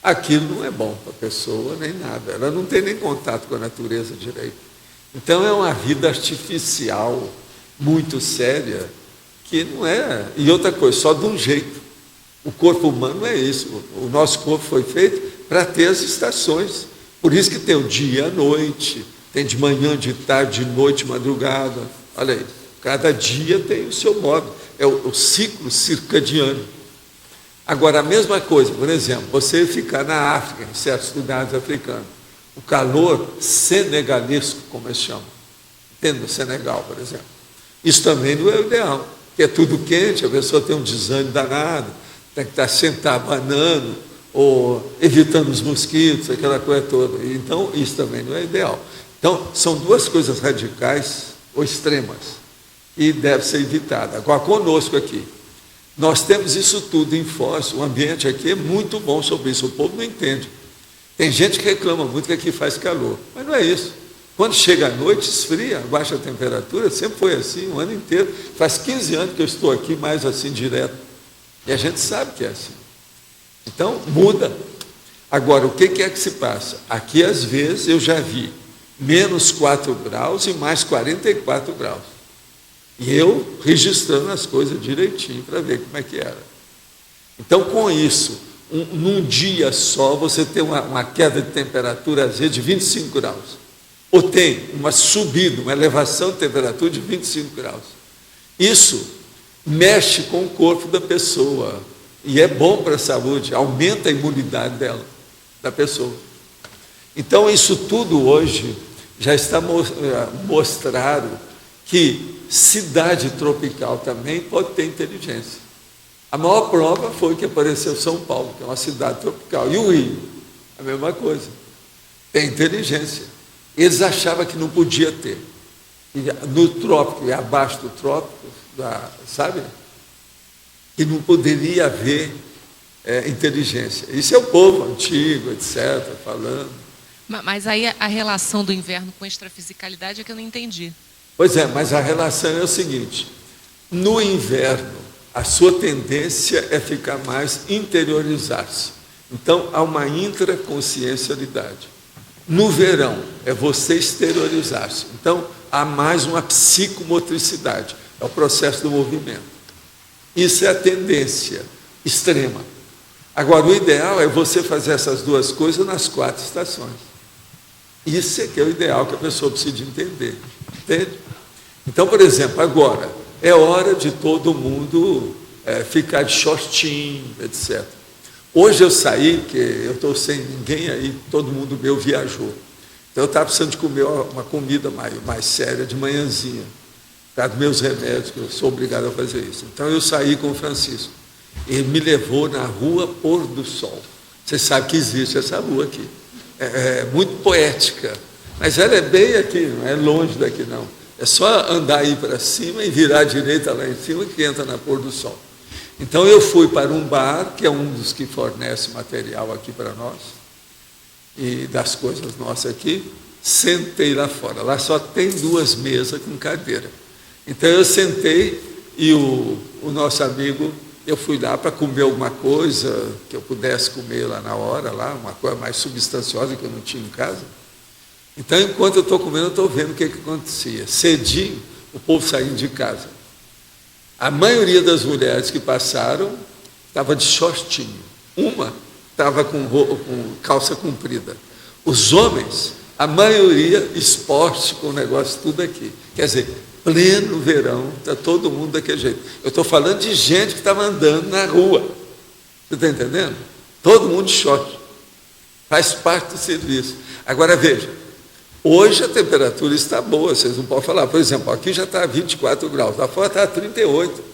Aquilo não é bom para a pessoa, nem nada. Ela não tem nem contato com a natureza direito. Então, é uma vida artificial muito séria, que não é... E outra coisa, só de um jeito. O corpo humano é isso. O nosso corpo foi feito para ter as estações. Por isso que tem o dia e a noite, tem de manhã, de tarde, de noite, madrugada. Olha aí, cada dia tem o seu modo. É o ciclo circadiano. Agora, a mesma coisa, por exemplo, você ficar na África, em certos lugares africanos, o calor senegalesco, como eles chamam. Entende? No Senegal, por exemplo. Isso também não é o ideal, porque é tudo quente, a pessoa tem um desânimo danado, tem que estar sentado, abanando, ou evitando os mosquitos, aquela coisa toda. Então, isso também não é ideal. Então, são duas coisas radicais ou extremas e deve ser evitada. Agora, conosco aqui, nós temos isso tudo em Foz, o ambiente aqui é muito bom sobre isso, o povo não entende. Tem gente que reclama muito que aqui faz calor, mas não é isso. Quando chega a noite, esfria, baixa a temperatura, sempre foi assim, o ano inteiro. Faz 15 anos que eu estou aqui, mais assim, direto. E a gente sabe que é assim. Então, muda. Agora, o que é que se passa? Aqui, às vezes, eu já vi menos 4 graus e mais 44 graus. E eu registrando as coisas direitinho para ver como é que era. Então, com isso, num dia só, você tem uma queda de temperatura, às vezes, de 25 graus. Ou tem uma subida, uma elevação de temperatura de 25 graus. Isso mexe com o corpo da pessoa. E é bom para a saúde, aumenta a imunidade dela, da pessoa. Então, isso tudo hoje já está mostrado que cidade tropical também pode ter inteligência. A maior prova foi que apareceu São Paulo, que é uma cidade tropical. E o Rio, a mesma coisa. Tem inteligência. Eles achavam que não podia ter. E no trópico e abaixo do trópico, sabe? Que não poderia haver inteligência. Isso é o povo antigo, etc., falando. Mas aí a relação do inverno com extrafisicalidade é que eu não entendi. Pois é, mas a relação é o seguinte: no inverno, a sua tendência é ficar mais interiorizar-se. Então, há uma intraconsciencialidade. No verão, é você exteriorizar-se. Então, há mais uma psicomotricidade. É o processo do movimento. Isso é a tendência extrema. Agora, o ideal é você fazer essas duas coisas nas 4 estações. Isso é que é o ideal que a pessoa precisa entender. Entende? Então, por exemplo, agora, é hora de todo mundo ficar de shortinho, etc. Hoje eu saí, porque eu estou sem ninguém aí, todo mundo meu viajou. Então eu estava precisando de comer uma comida mais séria de manhãzinha, por causa dos meus remédios, que eu sou obrigado a fazer isso. Então eu saí com o Francisco. Ele me levou na rua Pôr do Sol. Você sabe que existe essa rua aqui. É muito poética, mas ela é bem aqui, não é longe daqui não. É só andar aí para cima e virar à direita lá em cima que entra na Pôr do Sol. Então eu fui para um bar, que é um dos que fornece material aqui para nós, e das coisas nossas aqui, sentei lá fora. Lá só tem 2 mesas com cadeira. Então eu sentei e o nosso amigo, eu fui lá para comer alguma coisa que eu pudesse comer lá na hora, lá, uma coisa mais substanciosa que eu não tinha em casa. Então, enquanto eu estou comendo, eu estou vendo o que acontecia. Cedinho, o povo saindo de casa. A maioria das mulheres que passaram estava de shortinho. Uma estava com calça comprida. Os homens, a maioria, esporte com o negócio tudo aqui. Quer dizer, pleno verão, está todo mundo daquele jeito. Eu estou falando de gente que estava andando na rua. Você está entendendo? Todo mundo de short. Faz parte do serviço. Agora veja, hoje a temperatura está boa, vocês não podem falar. Por exemplo, aqui já está 24 graus, lá fora está 38.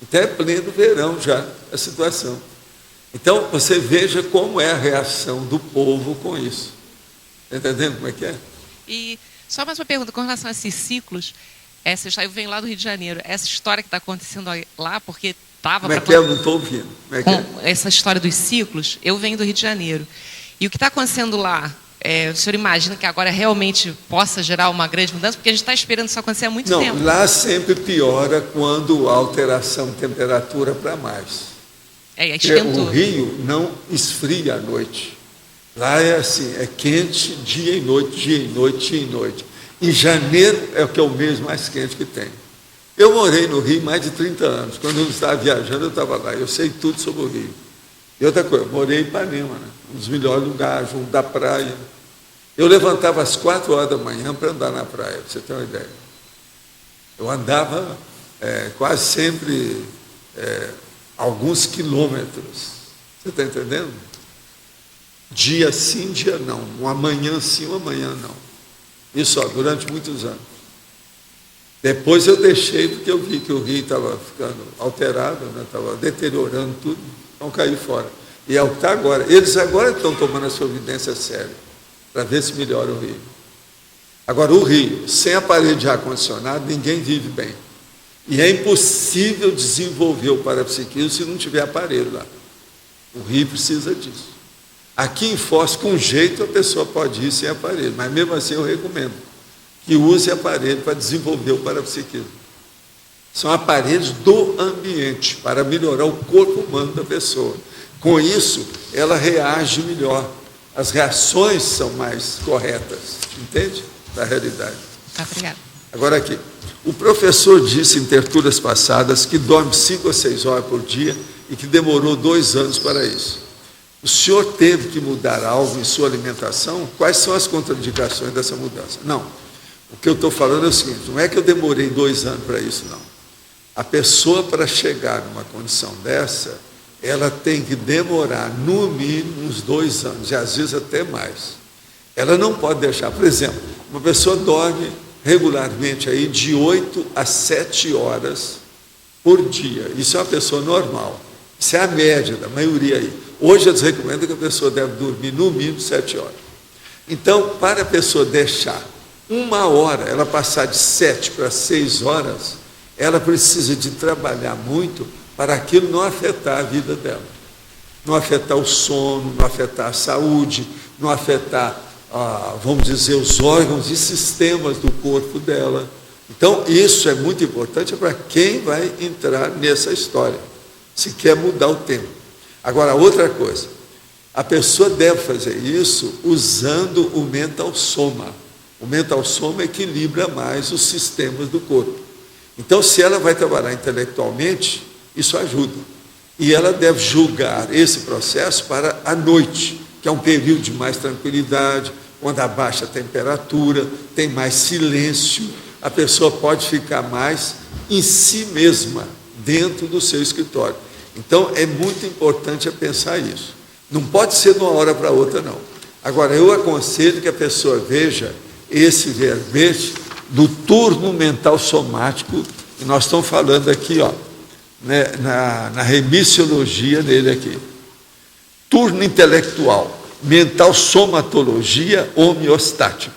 Então é pleno verão já a situação. Então você veja como é a reação do povo com isso. Está entendendo como é que é? E só mais uma pergunta com relação a esses ciclos. Essa história, eu venho lá do Rio de Janeiro. Essa história que está acontecendo lá, porque estava... Como é que é? Eu não estou ouvindo. Como é que é? Essa história dos ciclos, eu venho do Rio de Janeiro. E o que está acontecendo lá, o senhor imagina que agora realmente possa gerar uma grande mudança? Porque a gente está esperando isso acontecer há muito tempo. Não, lá sempre piora quando há alteração de temperatura para mais. O Rio não esfria à noite. Lá é assim, é quente dia e noite, dia e noite, dia e noite. Em janeiro é o que é o mês mais quente que tem. Eu morei no Rio mais de 30 anos. Quando eu estava viajando, eu estava lá. Eu sei tudo sobre o Rio. E outra coisa, eu morei em Ipanema, né? Um dos melhores lugares, junto da praia. Eu levantava às 4 horas da manhã para andar na praia, para você ter uma ideia. Eu andava quase sempre alguns quilômetros. Você está entendendo? Dia sim, dia não. Uma manhã sim, uma manhã não. Isso durante muitos anos. Depois eu deixei, porque eu vi que o Rio estava ficando alterado, estava deteriorando tudo, então caí fora. E é o que está agora. Eles agora estão tomando as providências sérias, para ver se melhora o Rio. Agora, o Rio, sem aparelho de ar-condicionado, ninguém vive bem. E é impossível desenvolver o parapsiquismo se não tiver aparelho lá. O Rio precisa disso. Aqui em Foz, com jeito, a pessoa pode ir sem aparelho, mas mesmo assim eu recomendo que use aparelho para desenvolver o parapsiquismo. São aparelhos do ambiente, para melhorar o corpo humano da pessoa. Com isso, ela reage melhor. As reações são mais corretas, entende? Da realidade. Obrigada. Agora aqui, o professor disse em tertulias passadas que dorme 5 a 6 horas por dia e que demorou 2 anos para isso. O senhor teve que mudar algo em sua alimentação? Quais são as contraindicações dessa mudança? Não. O que eu estou falando é o seguinte, não é que eu demorei 2 anos para isso, não. A pessoa, para chegar numa condição dessa, ela tem que demorar, no mínimo, uns 2 anos, e às vezes até mais. Ela não pode deixar, por exemplo, uma pessoa dorme regularmente aí de 8 a 7 horas por dia. Isso é uma pessoa normal. Isso é a média da maioria aí. Hoje eles recomendam que a pessoa deve dormir no mínimo 7 horas. Então, para a pessoa deixar 1 hora, ela passar de 7 para 6 horas, ela precisa de trabalhar muito para aquilo não afetar a vida dela. Não afetar o sono, não afetar a saúde, não afetar, vamos dizer, os órgãos e sistemas do corpo dela. Então, isso é muito importante para quem vai entrar nessa história, se quer mudar o tempo. Agora, outra coisa, a pessoa deve fazer isso usando o mental soma. O mental soma equilibra mais os sistemas do corpo. Então, se ela vai trabalhar intelectualmente, isso ajuda. E ela deve julgar esse processo para a noite, que é um período de mais tranquilidade, quando abaixa a temperatura, tem mais silêncio, a pessoa pode ficar mais em si mesma, dentro do seu escritório. Então, é muito importante pensar isso. Não pode ser de uma hora para outra, não. Agora, eu aconselho que a pessoa veja esse verbete do turno mental somático, que nós estamos falando aqui, né, na remissiologia dele aqui. Turno intelectual, mental somatologia homeostático.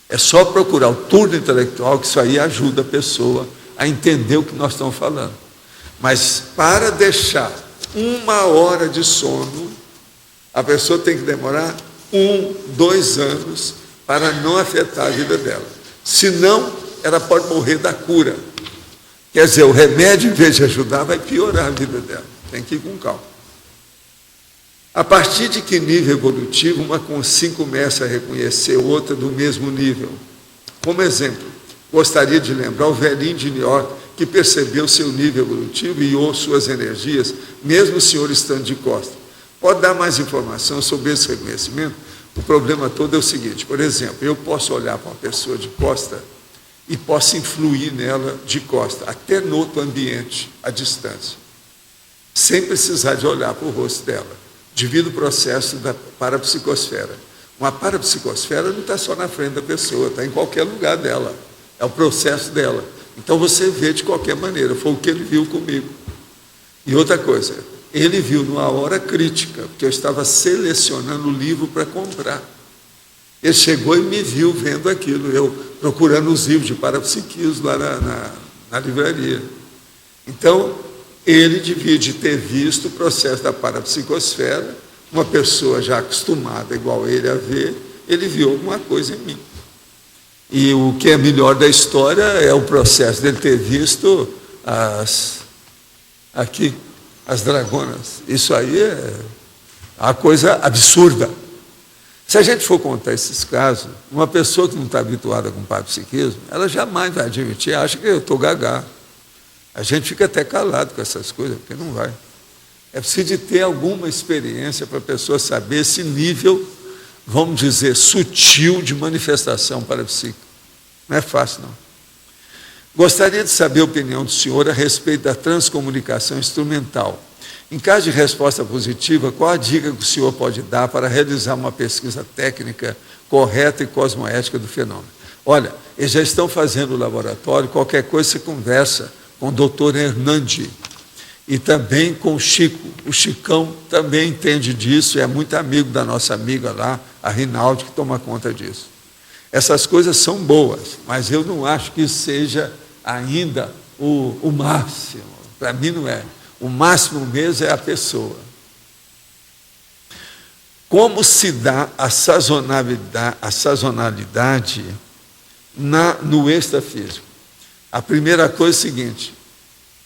É só procurar o turno intelectual, que isso aí ajuda a pessoa a entender o que nós estamos falando. Mas para deixar 1 hora de sono, a pessoa tem que demorar 1, 2 anos para não afetar a vida dela. Senão, ela pode morrer da cura. Quer dizer, o remédio, em vez de ajudar, vai piorar a vida dela. Tem que ir com calma. A partir de que nível evolutivo uma sim começa a reconhecer outra do mesmo nível? Como exemplo, gostaria de lembrar o velhinho de New York que percebeu seu nível evolutivo e ou suas energias, mesmo o senhor estando de costas. Pode dar mais informação sobre esse reconhecimento? O problema todo é o seguinte, por exemplo, eu posso olhar para uma pessoa de costa e posso influir nela de costa, até no outro ambiente, à distância, sem precisar de olhar para o rosto dela, devido ao processo da parapsicosfera. Uma parapsicosfera não está só na frente da pessoa, está em qualquer lugar dela, é o processo dela. Então você vê de qualquer maneira, foi o que ele viu comigo. E outra coisa, ele viu numa hora crítica, porque eu estava selecionando o livro para comprar. Ele chegou e me viu vendo aquilo, eu procurando os livros de parapsiquismo lá na livraria. Então, ele devia de ter visto o processo da parapsicosfera, uma pessoa já acostumada, igual ele, a ver, ele viu alguma coisa em mim. E o que é melhor da história é o processo dele ter visto as dragonas. Isso aí é uma coisa absurda. Se a gente for contar esses casos, uma pessoa que não está habituada com parapsiquismo, ela jamais vai admitir, acha que eu estou gagá. A gente fica até calado com essas coisas, porque não vai. É preciso de ter alguma experiência para a pessoa saber esse nível, vamos dizer, sutil de manifestação parapsíquica. Não é fácil, não. Gostaria de saber a opinião do senhor a respeito da transcomunicação instrumental. Em caso de resposta positiva, qual a dica que o senhor pode dar para realizar uma pesquisa técnica correta e cosmoética do fenômeno? Olha, eles já estão fazendo o laboratório, qualquer coisa você conversa com o doutor Hernandi e também com o Chico. O Chicão também entende disso, é muito amigo da nossa amiga lá, a Rinaldi, que toma conta disso. Essas coisas são boas, mas eu não acho que isso seja ainda o máximo. Para mim não é. O máximo mesmo é a pessoa. Como se dá a sazonalidade no extrafísico? A primeira coisa é a seguinte,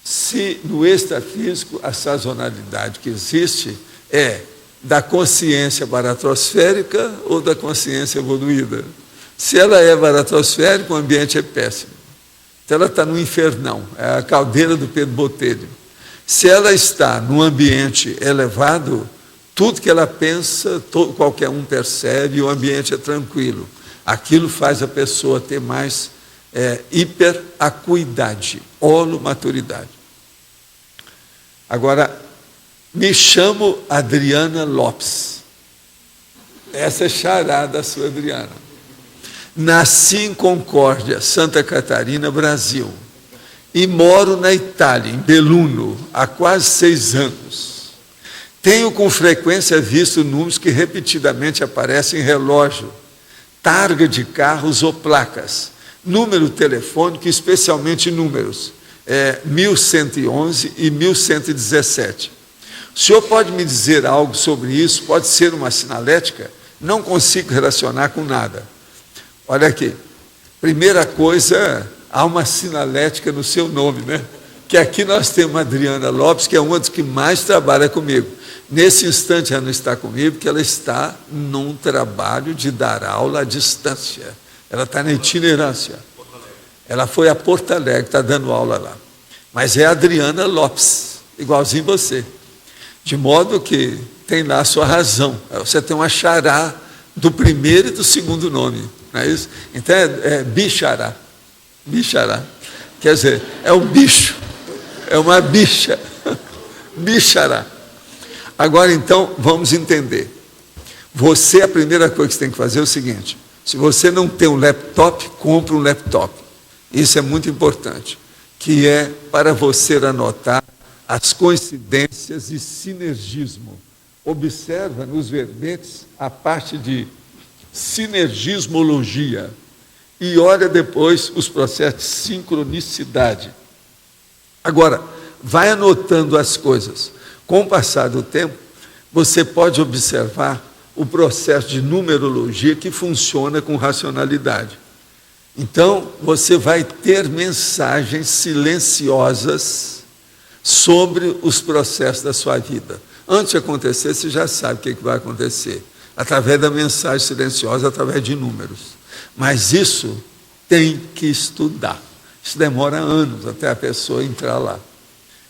se no extrafísico a sazonalidade que existe é da consciência baratrosférica ou da consciência evoluída. Se ela é baratrosférica, o ambiente é péssimo. Então ela está no infernão, é a caldeira do Pedro Botelho. Se ela está num ambiente elevado, tudo que ela pensa, qualquer um percebe, o ambiente é tranquilo. Aquilo faz a pessoa ter mais hiperacuidade, holomaturidade. Agora, me chamo Adriana Lopes. Essa é charada a sua Adriana. Nasci em Concórdia, Santa Catarina, Brasil. E moro na Itália, em Belluno, há quase 6 anos. Tenho com frequência visto números que repetidamente aparecem em relógio, targa de carros ou placas, número telefônico, especialmente números 1111 e 1117. O senhor pode me dizer algo sobre isso? Pode ser uma sinalética? Não consigo relacionar com nada. Olha aqui, primeira coisa, há uma sinalética no seu nome, né? Que aqui nós temos a Adriana Lopes, que é uma das que mais trabalha comigo. Nesse instante ela não está comigo, porque ela está num trabalho de dar aula à distância. Ela está na itinerância. Ela foi a Porto Alegre, está dando aula lá. Mas é a Adriana Lopes, igualzinho você. De modo que tem lá a sua razão. Você tem uma xará do primeiro e do segundo nome. Não é isso? Então é bichará. Bichará. Quer dizer, é um bicho. É uma bicha. Bichará. Agora, então, vamos entender. Você, a primeira coisa que você tem que fazer é o seguinte. Se você não tem um laptop, compre um laptop. Isso é muito importante. Que é para você anotar as coincidências e sinergismo. Observa nos verbetes a parte de sinergismologia e olha depois os processos de sincronicidade. Agora, vai anotando as coisas. Com o passar do tempo, você pode observar o processo de numerologia que funciona com racionalidade. Então, você vai ter mensagens silenciosas sobre os processos da sua vida. Antes de acontecer, você já sabe o que vai acontecer. Através da mensagem silenciosa, através de números. Mas isso tem que estudar. Isso demora anos até a pessoa entrar lá.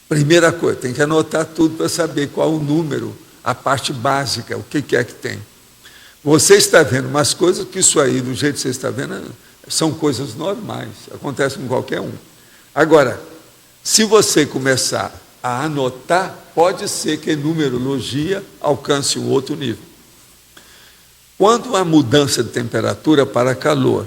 Primeira coisa, tem que anotar tudo para saber qual o número, a parte básica, o que é que tem. Você está vendo umas coisas que isso aí, do jeito que você está vendo, são coisas normais, acontece com qualquer um. Agora, se você começar a anotar, pode ser que a numerologia alcance um outro nível. Quando há mudança de temperatura para calor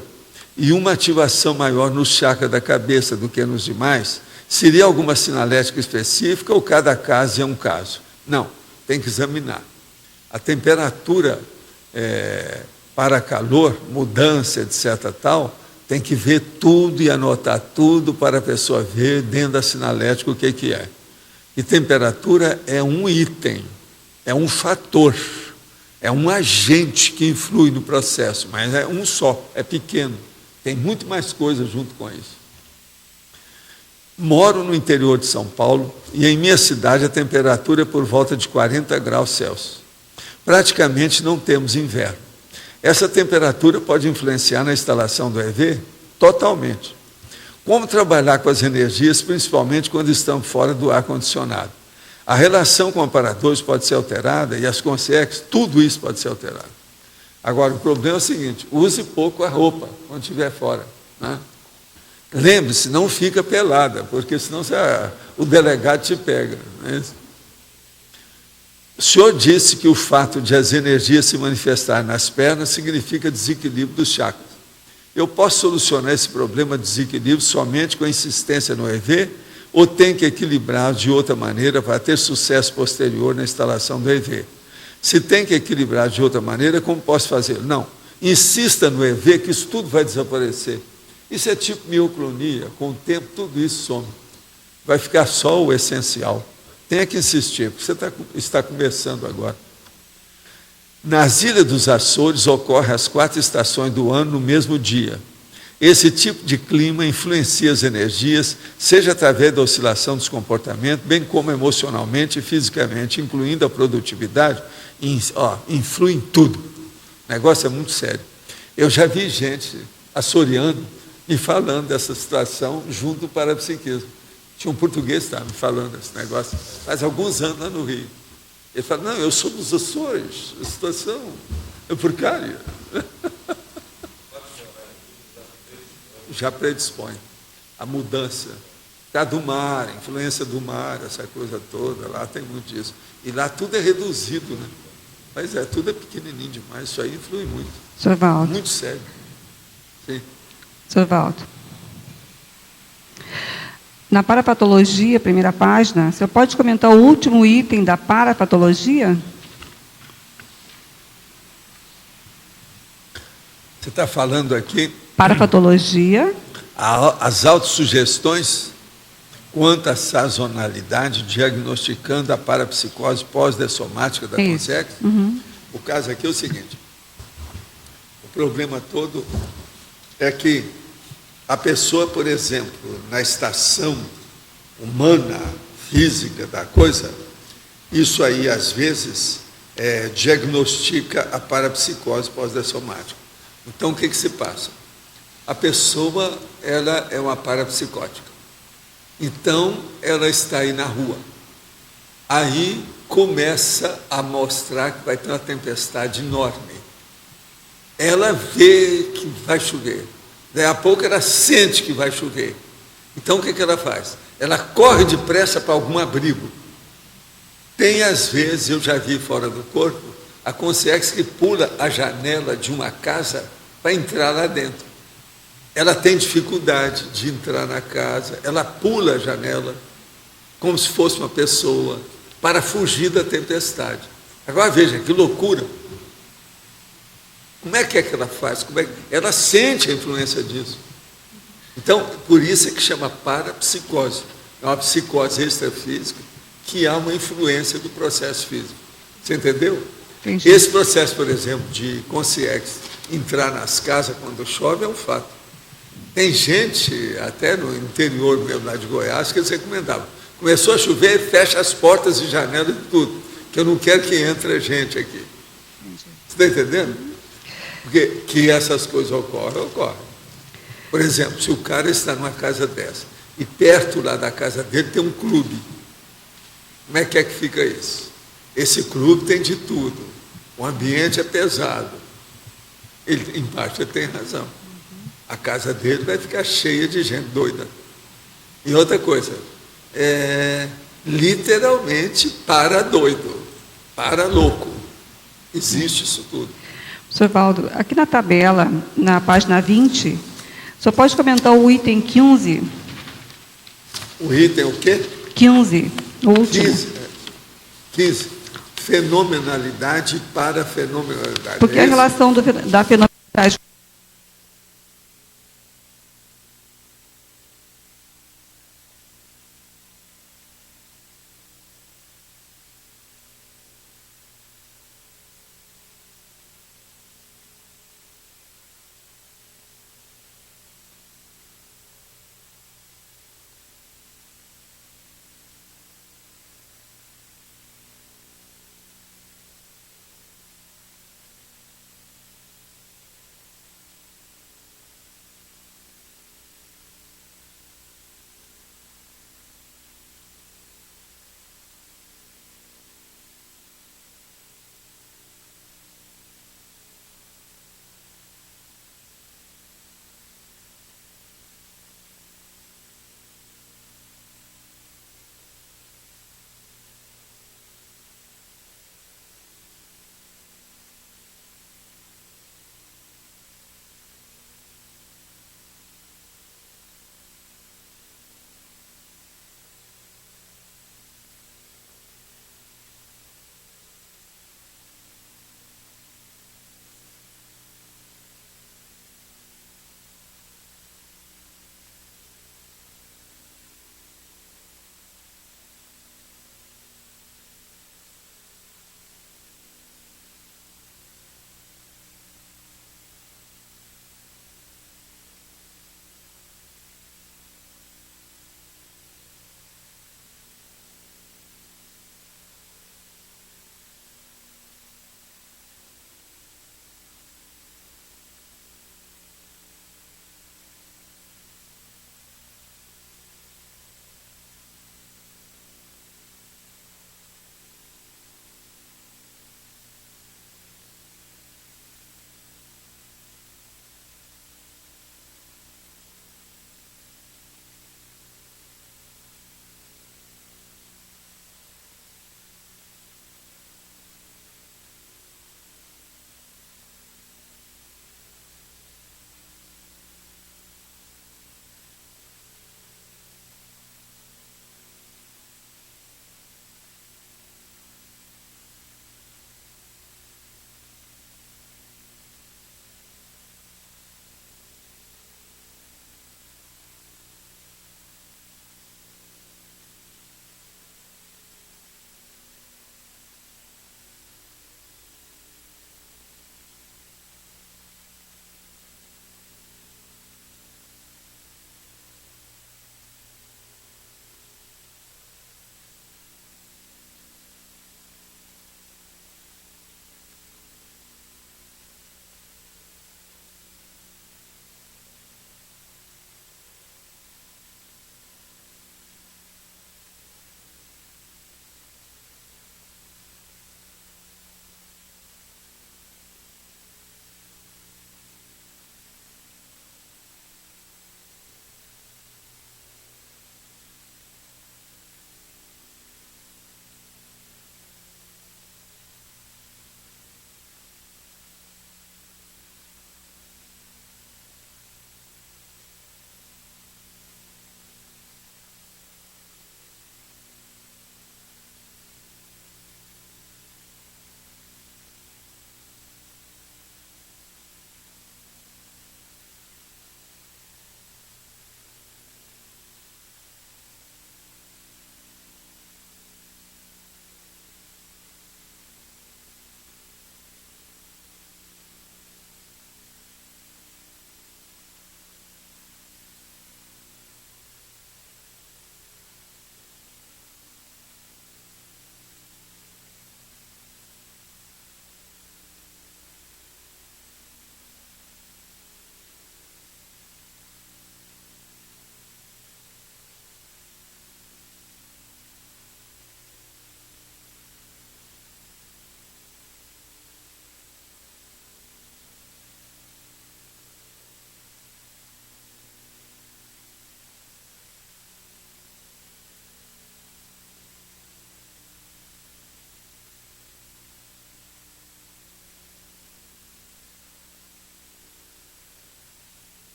e uma ativação maior no chakra da cabeça do que nos demais, seria alguma sinalética específica ou cada caso é um caso? Não, tem que examinar. A temperatura para calor, mudança, etc. tal, tem que ver tudo e anotar tudo para a pessoa ver dentro da sinalética o que é. E temperatura é um item, é um fator, é um agente que influi no processo, mas é um só, é pequeno. Tem muito mais coisa junto com isso. Moro no interior de São Paulo e em minha cidade a temperatura é por volta de 40 graus Celsius. Praticamente não temos inverno. Essa temperatura pode influenciar na instalação do EV? Totalmente. Como trabalhar com as energias, principalmente quando estamos fora do ar-condicionado? A relação com aparadores pode ser alterada e as consciências, tudo isso pode ser alterado. Agora, o problema é o seguinte, use pouco a roupa quando estiver fora. Né? Lembre-se, não fica pelada, porque senão o delegado te pega. Não é isso? O senhor disse que o fato de as energias se manifestarem nas pernas significa desequilíbrio dos chakras. Eu posso solucionar esse problema de desequilíbrio somente com a insistência no EV ou tem que equilibrar de outra maneira para ter sucesso posterior na instalação do EV? Se tem que equilibrar de outra maneira, como posso fazer? Não, insista no EV que isso tudo vai desaparecer. Isso é tipo mioclonia, com o tempo tudo isso some. Vai ficar só o essencial. Tenha que insistir, porque você está começando agora. Nas Ilhas dos Açores ocorrem as 4 estações do ano no mesmo dia. Esse tipo de clima influencia as energias, seja através da oscilação dos comportamentos, bem como emocionalmente e fisicamente, incluindo a produtividade, influi em tudo. O negócio é muito sério. Eu já vi gente açoriano me falando dessa situação junto para a psiquismo. Tinha um português que estava me falando desse negócio, faz alguns anos lá no Rio. Ele fala, não, eu sou dos Açores, a situação é precária. Já predispõe a mudança. Tá do mar, a influência do mar, essa coisa toda, lá tem muito disso. E lá tudo é reduzido, né? Mas tudo é pequenininho demais, isso aí influi muito. Sr. Valdo. Muito sério. Sim. Sr. Valdo. Na parapatologia, primeira página, o senhor pode comentar o último item da parapatologia? Você está falando aqui... Parapatologia. As autossugestões quanto à sazonalidade, diagnosticando a parapsicose pós-dessomática da consciência. Uhum. O caso aqui é o seguinte, o problema todo é que a pessoa, por exemplo, na estação humana, física da coisa, isso aí, às vezes, diagnostica a parapsicose pós-dessomática. Então, o que se passa? A pessoa, ela é uma parapsicótica. Então, ela está aí na rua. Aí, começa a mostrar que vai ter uma tempestade enorme. Ela vê que vai chover. Daí a pouco ela sente que vai chover. Então o que ela faz? Ela corre depressa para algum abrigo. Tem às vezes, eu já vi fora do corpo, a consciência que pula a janela de uma casa para entrar lá dentro. Ela tem dificuldade de entrar na casa, ela pula a janela como se fosse uma pessoa para fugir da tempestade. Agora veja que loucura. Como é que ela faz? Ela sente a influência disso. Então, por isso é que chama parapsicose. é uma psicose extrafísica, que há uma influência do processo físico. Você entendeu? Entendi. Esse processo, por exemplo, de consciência entrar nas casas quando chove é um fato. Tem gente, até no interior mesmo lá de Goiás, que eles recomendavam. Começou a chover, fecha as portas e janelas e tudo, que eu não quero que entre gente aqui. Você está entendendo? Porque que essas coisas ocorrem. Por exemplo, se o cara está numa casa dessa, e perto lá da casa dele tem um clube, como é que fica isso? Esse clube tem de tudo, o ambiente é pesado. Embaixo ele tem razão. A casa dele vai ficar cheia de gente doida. E outra coisa, literalmente para doido, para louco. Existe isso tudo. Professor Valdo, aqui na tabela, na página 20, o senhor pode comentar o item 15? O item o quê? 15, o último. 15. Fenomenalidade para fenomenalidade. Porque a relação da fenomenalidade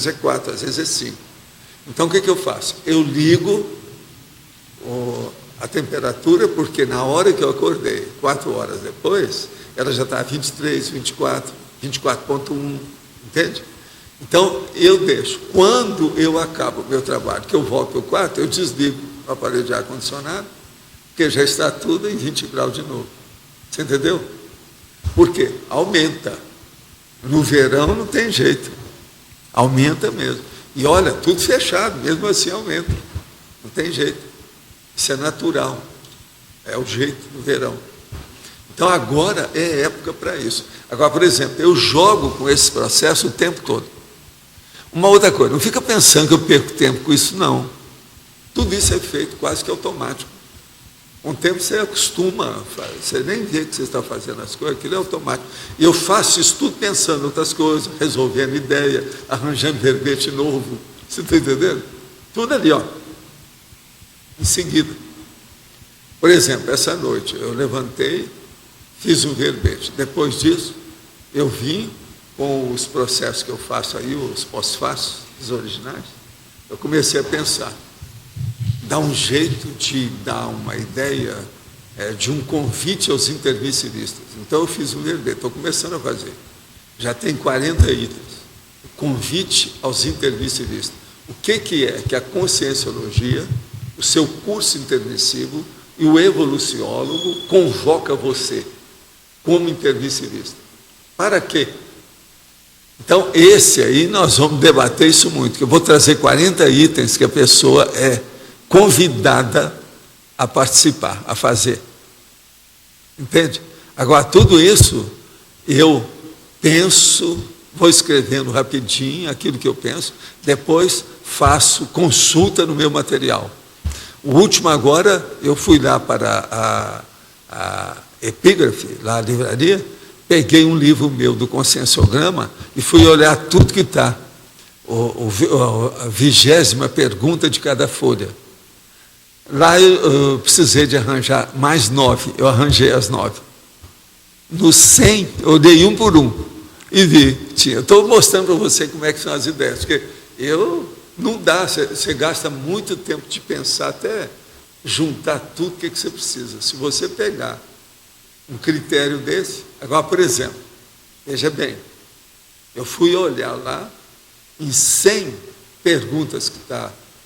vezes é 4, às vezes é 5. Então, o que eu faço? Eu ligo a temperatura, porque na hora que eu acordei, 4 horas depois, ela já está 23, 24, 24,1, entende? Então, eu deixo. Quando eu acabo o meu trabalho, que eu volto para o quarto, eu desligo o aparelho de ar-condicionado, porque já está tudo em 20 graus de novo. Você entendeu? Por quê? Aumenta. No verão não tem jeito. Aumenta mesmo. E olha, tudo fechado, mesmo assim aumenta. Não tem jeito. Isso é natural. É o jeito do verão. Então agora é época para isso. Agora, por exemplo, eu jogo com esse processo o tempo todo. Uma outra coisa, não fica pensando que eu perco tempo com isso, não. Tudo isso é feito quase que automático. Com o tempo você acostuma, você nem vê que você está fazendo as coisas, aquilo é automático. E eu faço isso tudo pensando em outras coisas, resolvendo ideia, arranjando verbete novo. Você está entendendo? Tudo ali, ó. Em seguida. Por exemplo, essa noite eu levantei, fiz um verbete. Depois disso, eu vim com os processos que eu faço aí, os pós-fácios, os originais, eu comecei a pensar. Dá um jeito de dar uma ideia de um convite aos intermissivistas. Então eu fiz um verbete, estou começando a fazer. Já tem 40 itens. Convite aos intermissivistas. O que é? Que a conscienciologia, o seu curso intermissivo e o evoluciólogo convoca você como intermissivista. Para quê? Então, esse aí, nós vamos debater isso muito, que eu vou trazer 40 itens que a pessoa é convidada a participar, a fazer. Entende? Agora, tudo isso, eu penso, vou escrevendo rapidinho aquilo que eu penso, depois faço consulta no meu material. O último agora, eu fui lá para a Epígrafe, lá na livraria, peguei um livro meu do Conscienciograma e fui olhar tudo que está. A 20ª pergunta de cada folha. Lá eu precisei de arranjar mais 9, eu arranjei as 9. No 100, eu dei um por um e vi. Estou mostrando para você como é que são as ideias, porque não dá, você gasta muito tempo de pensar até juntar tudo que você precisa. Se você pegar um critério desse, agora, por exemplo, veja bem, eu fui olhar lá, em 100 perguntas que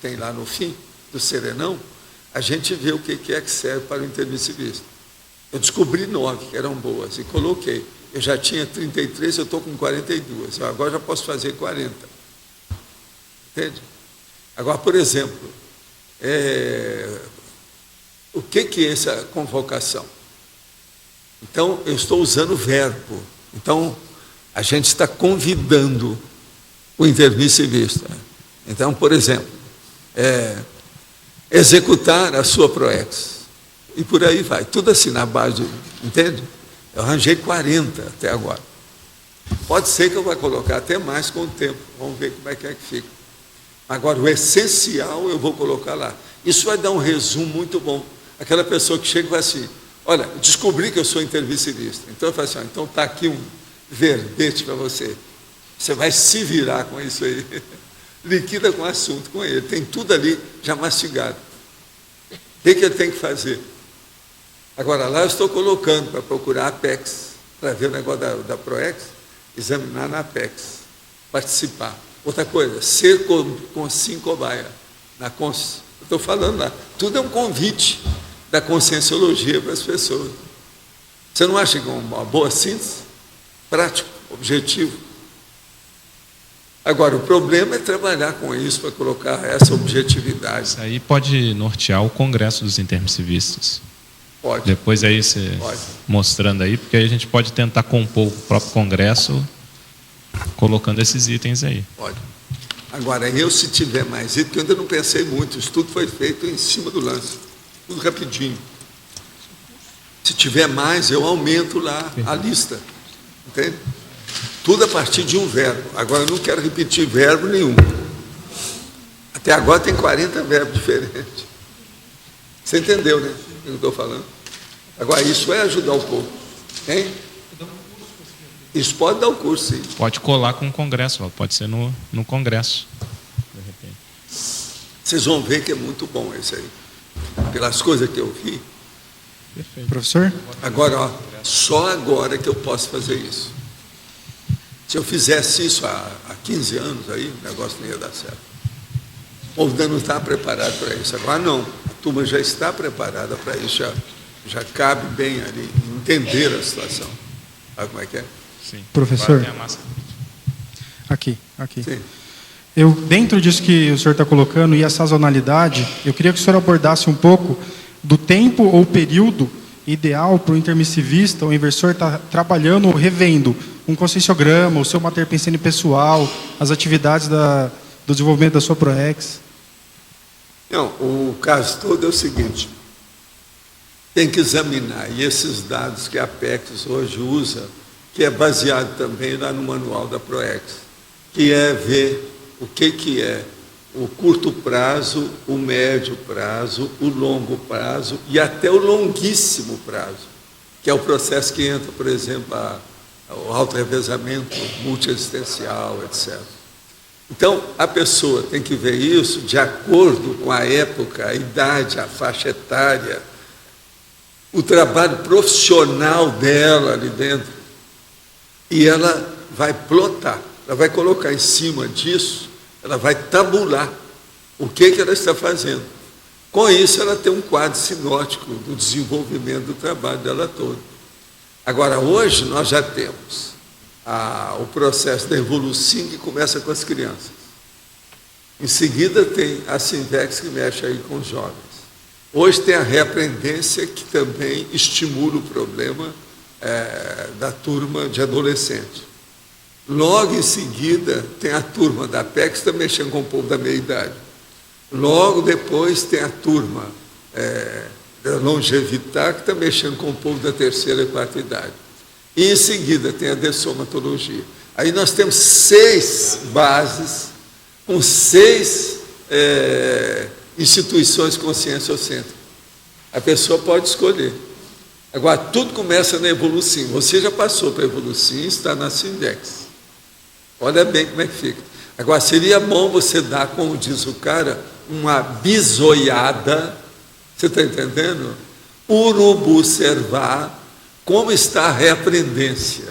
tem lá no fim do Serenão, a gente vê o que é que serve para o intermissivista. Eu descobri 9 que eram boas e coloquei. Eu já tinha 33, eu estou com 42. Agora já posso fazer 40. Entende? Agora, por exemplo, o que é essa convocação? Então, eu estou usando o verbo. Então, a gente está convidando o intermissivista. Então, por exemplo, executar a sua proex. E por aí vai. Tudo assim, na base, entende? Eu arranjei 40 até agora. Pode ser que eu vá colocar até mais com o tempo. Vamos ver como é que fica. Agora, o essencial eu vou colocar lá. Isso vai dar um resumo muito bom. Aquela pessoa que chega e vai assim, olha, descobri que eu sou intermissivista. Então eu falo assim, então está aqui um verbete para você. Você vai se virar com isso aí. Liquida com o assunto com ele. Tem tudo ali já mastigado. O que ele tem que fazer? Agora, lá eu estou colocando para procurar a Apex, para ver o negócio da ProEx, examinar na Apex, participar. Outra coisa, ser consim cobaia. Eu estou falando lá. Tudo é um convite da conscienciologia para as pessoas. Você não acha que é uma boa síntese? Prático, objetivo. Agora, o problema é trabalhar com isso para colocar essa objetividade. Isso aí pode nortear o Congresso dos Intermissivistas. Pode. Depois aí você mostrando aí, porque aí a gente pode tentar compor o próprio Congresso colocando esses itens aí. Pode. Agora, se tiver mais itens, porque eu ainda não pensei muito, isso tudo foi feito em cima do lance, tudo rapidinho. Se tiver mais, eu aumento lá a lista, entende? Tudo a partir de um verbo. Agora, eu não quero repetir verbo nenhum. Até agora tem 40 verbos diferentes. Você entendeu, né? O que eu estou falando? Agora, isso é ajudar o povo. Hein? Isso pode dar o curso, sim. Pode colar com o Congresso, Valdo, pode ser no Congresso. De repente. Vocês vão ver que é muito bom isso aí. Pelas coisas que eu vi. Perfeito. Professor? Agora, ó, só agora que eu posso fazer isso. Se eu fizesse isso há 15 anos, aí o negócio não ia dar certo. O povo ainda não está preparado para isso. Agora não, a turma já está preparada para isso, já cabe bem ali, entender a situação. Sabe como é que é? Sim. Professor? Agora tem a máscara. Aqui. Sim. Eu, dentro disso que o senhor está colocando, e a sazonalidade, eu queria que o senhor abordasse um pouco do tempo ou período ideal para o intermissivista, o inversor estar trabalhando ou revendo um conscienciograma, o seu mater pensene pessoal, as atividades do desenvolvimento da sua ProEx. Não, o caso todo é o seguinte, tem que examinar, e esses dados que a Apex hoje usa, que é baseado também lá no manual da ProEx, que é ver o que é o curto prazo, o médio prazo, o longo prazo e até o longuíssimo prazo, que é o processo que entra, por exemplo, o auto-revezamento multiexistencial, etc. Então, a pessoa tem que ver isso de acordo com a época, a idade, a faixa etária, o trabalho profissional dela ali dentro. E ela vai plotar, ela vai colocar em cima disso, ela vai tabular o que ela está fazendo. Com isso, ela tem um quadro sinótico do desenvolvimento do trabalho dela todo. Agora, hoje, nós já temos o processo da Evolucim, que começa com as crianças. Em seguida, tem a Sinvex, que mexe aí com os jovens. Hoje tem a reaprendência, que também estimula o problema da turma de adolescente. Logo em seguida, tem a turma da Apex, que está mexendo com o povo da meia-idade. Logo depois, tem a turma da Longevitar, que está mexendo com o povo da terceira e quarta idade. E em seguida, tem a dessomatologia. Aí nós temos 6 bases, com 6 instituições conscienciocêntricas. A pessoa pode escolher. Agora, tudo começa na Evolucim. Você já passou para a Evolucim, está na Sindex. Olha bem como é que fica. Agora, seria bom você dar, como diz o cara, uma bisoiada, você está entendendo? Urubucervar como está a reaprendência.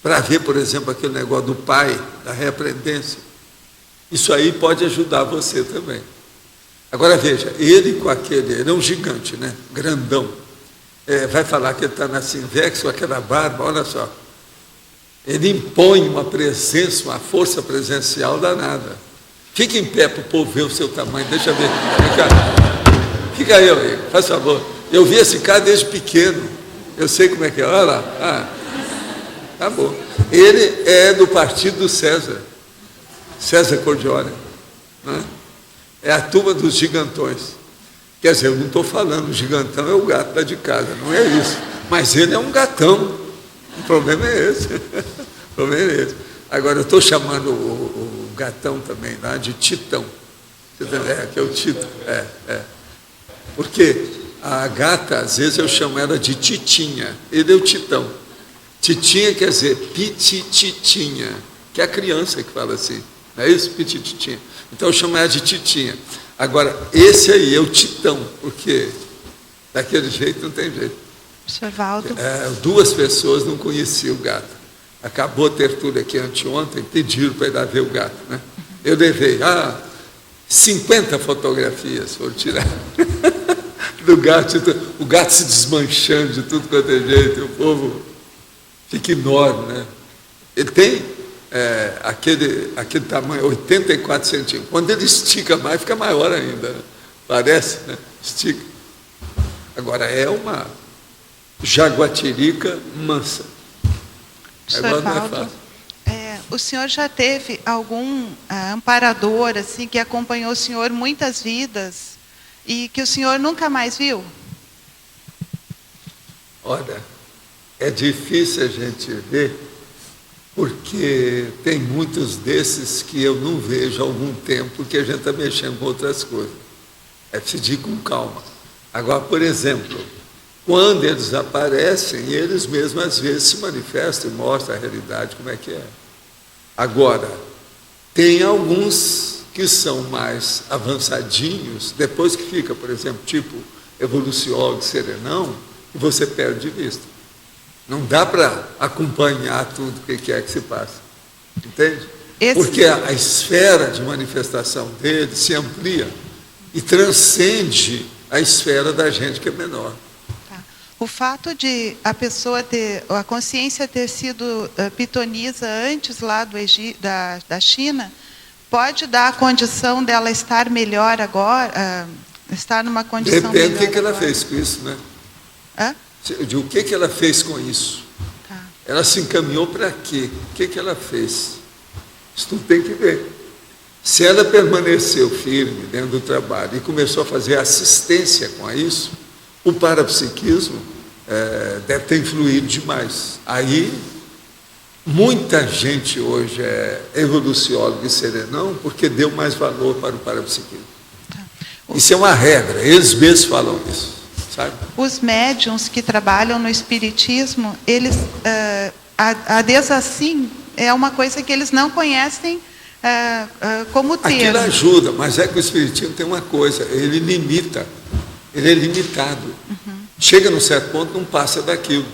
Para ver, por exemplo, aquele negócio do pai, da reaprendência. Isso aí pode ajudar você também. Agora, veja, ele é um gigante, né? Grandão. Vai falar que ele está na Sinvex com aquela barba, olha só. Ele impõe uma presença, uma força presencial danada. Fica em pé para o povo ver o seu tamanho, deixa eu ver. Fica aí, amigo, faz favor. Eu vi esse cara desde pequeno, eu sei como é que é, olha lá. Tá bom. Ele é do partido do César Cordione, né? É a turma dos gigantões. Quer dizer, eu não estou falando, o gigantão é o gato lá de casa, não é isso. Mas ele é um gatão. O problema é esse. O problema é esse. Agora, eu estou chamando o gatão também lá de Titão. Que é o Tito. Porque a gata, às vezes, eu chamo ela de Titinha. Ele é o Titão. Titinha quer dizer pitititinha, que é a criança que fala assim. Não é isso? Pitititinha. Então, eu chamo ela de Titinha. Agora, esse aí é o Titão, porque daquele jeito não tem jeito. Professor Valdo. 2 pessoas não conheciam o gato. Acabou a tertúlia aqui anteontem, pediram para ir lá ver o gato, né? Eu levei 50 fotografias, foram tirar do gato, o gato se desmanchando de tudo quanto é jeito, e o povo fica enorme, né? Ele tem aquele tamanho, 84 centímetros. Quando ele estica mais, fica maior ainda, né? Parece, né? Estica. Agora, é uma jaguatirica mansa. Professor Valdo, o senhor já teve algum amparador assim, que acompanhou o senhor muitas vidas e que o senhor nunca mais viu? Olha, é difícil a gente ver, porque tem muitos desses que eu não vejo há algum tempo, porque a gente está mexendo com outras coisas. É preciso ir com calma. Agora, por exemplo, Quando eles aparecem, eles mesmos às vezes se manifestam e mostram a realidade como é que é. Agora, tem alguns que são mais avançadinhos, depois que fica, por exemplo, tipo evoluciólogo serenão, e você perde de vista. Não dá para acompanhar tudo o que é que se passa. Entende? Porque a esfera de manifestação dele se amplia e transcende a esfera da gente que é menor. O fato de a pessoa ter, a consciência ter sido pitonisa antes lá da China, pode dar a condição dela estar melhor agora, estar numa condição melhor. Depende do que ela fez com isso, né? Hã? De o que ela fez com isso. Tá. Ela se encaminhou para quê? O que ela fez? Isso tudo tem que ver. Se ela permaneceu firme dentro do trabalho e começou a fazer assistência com isso, o parapsiquismo deve ter influído demais. Aí, muita gente hoje é evoluciólogo e serenão porque deu mais valor para o parapsiquismo. Tá. Isso é uma regra, eles mesmos falam isso, sabe? Os médiuns que trabalham no espiritismo, eles, a desassim é uma coisa que eles não conhecem como termo. Aquilo ajuda, mas é que o espiritismo tem uma coisa, ele limita, ele é limitado. Uhum. Chega num certo ponto, não passa daquilo,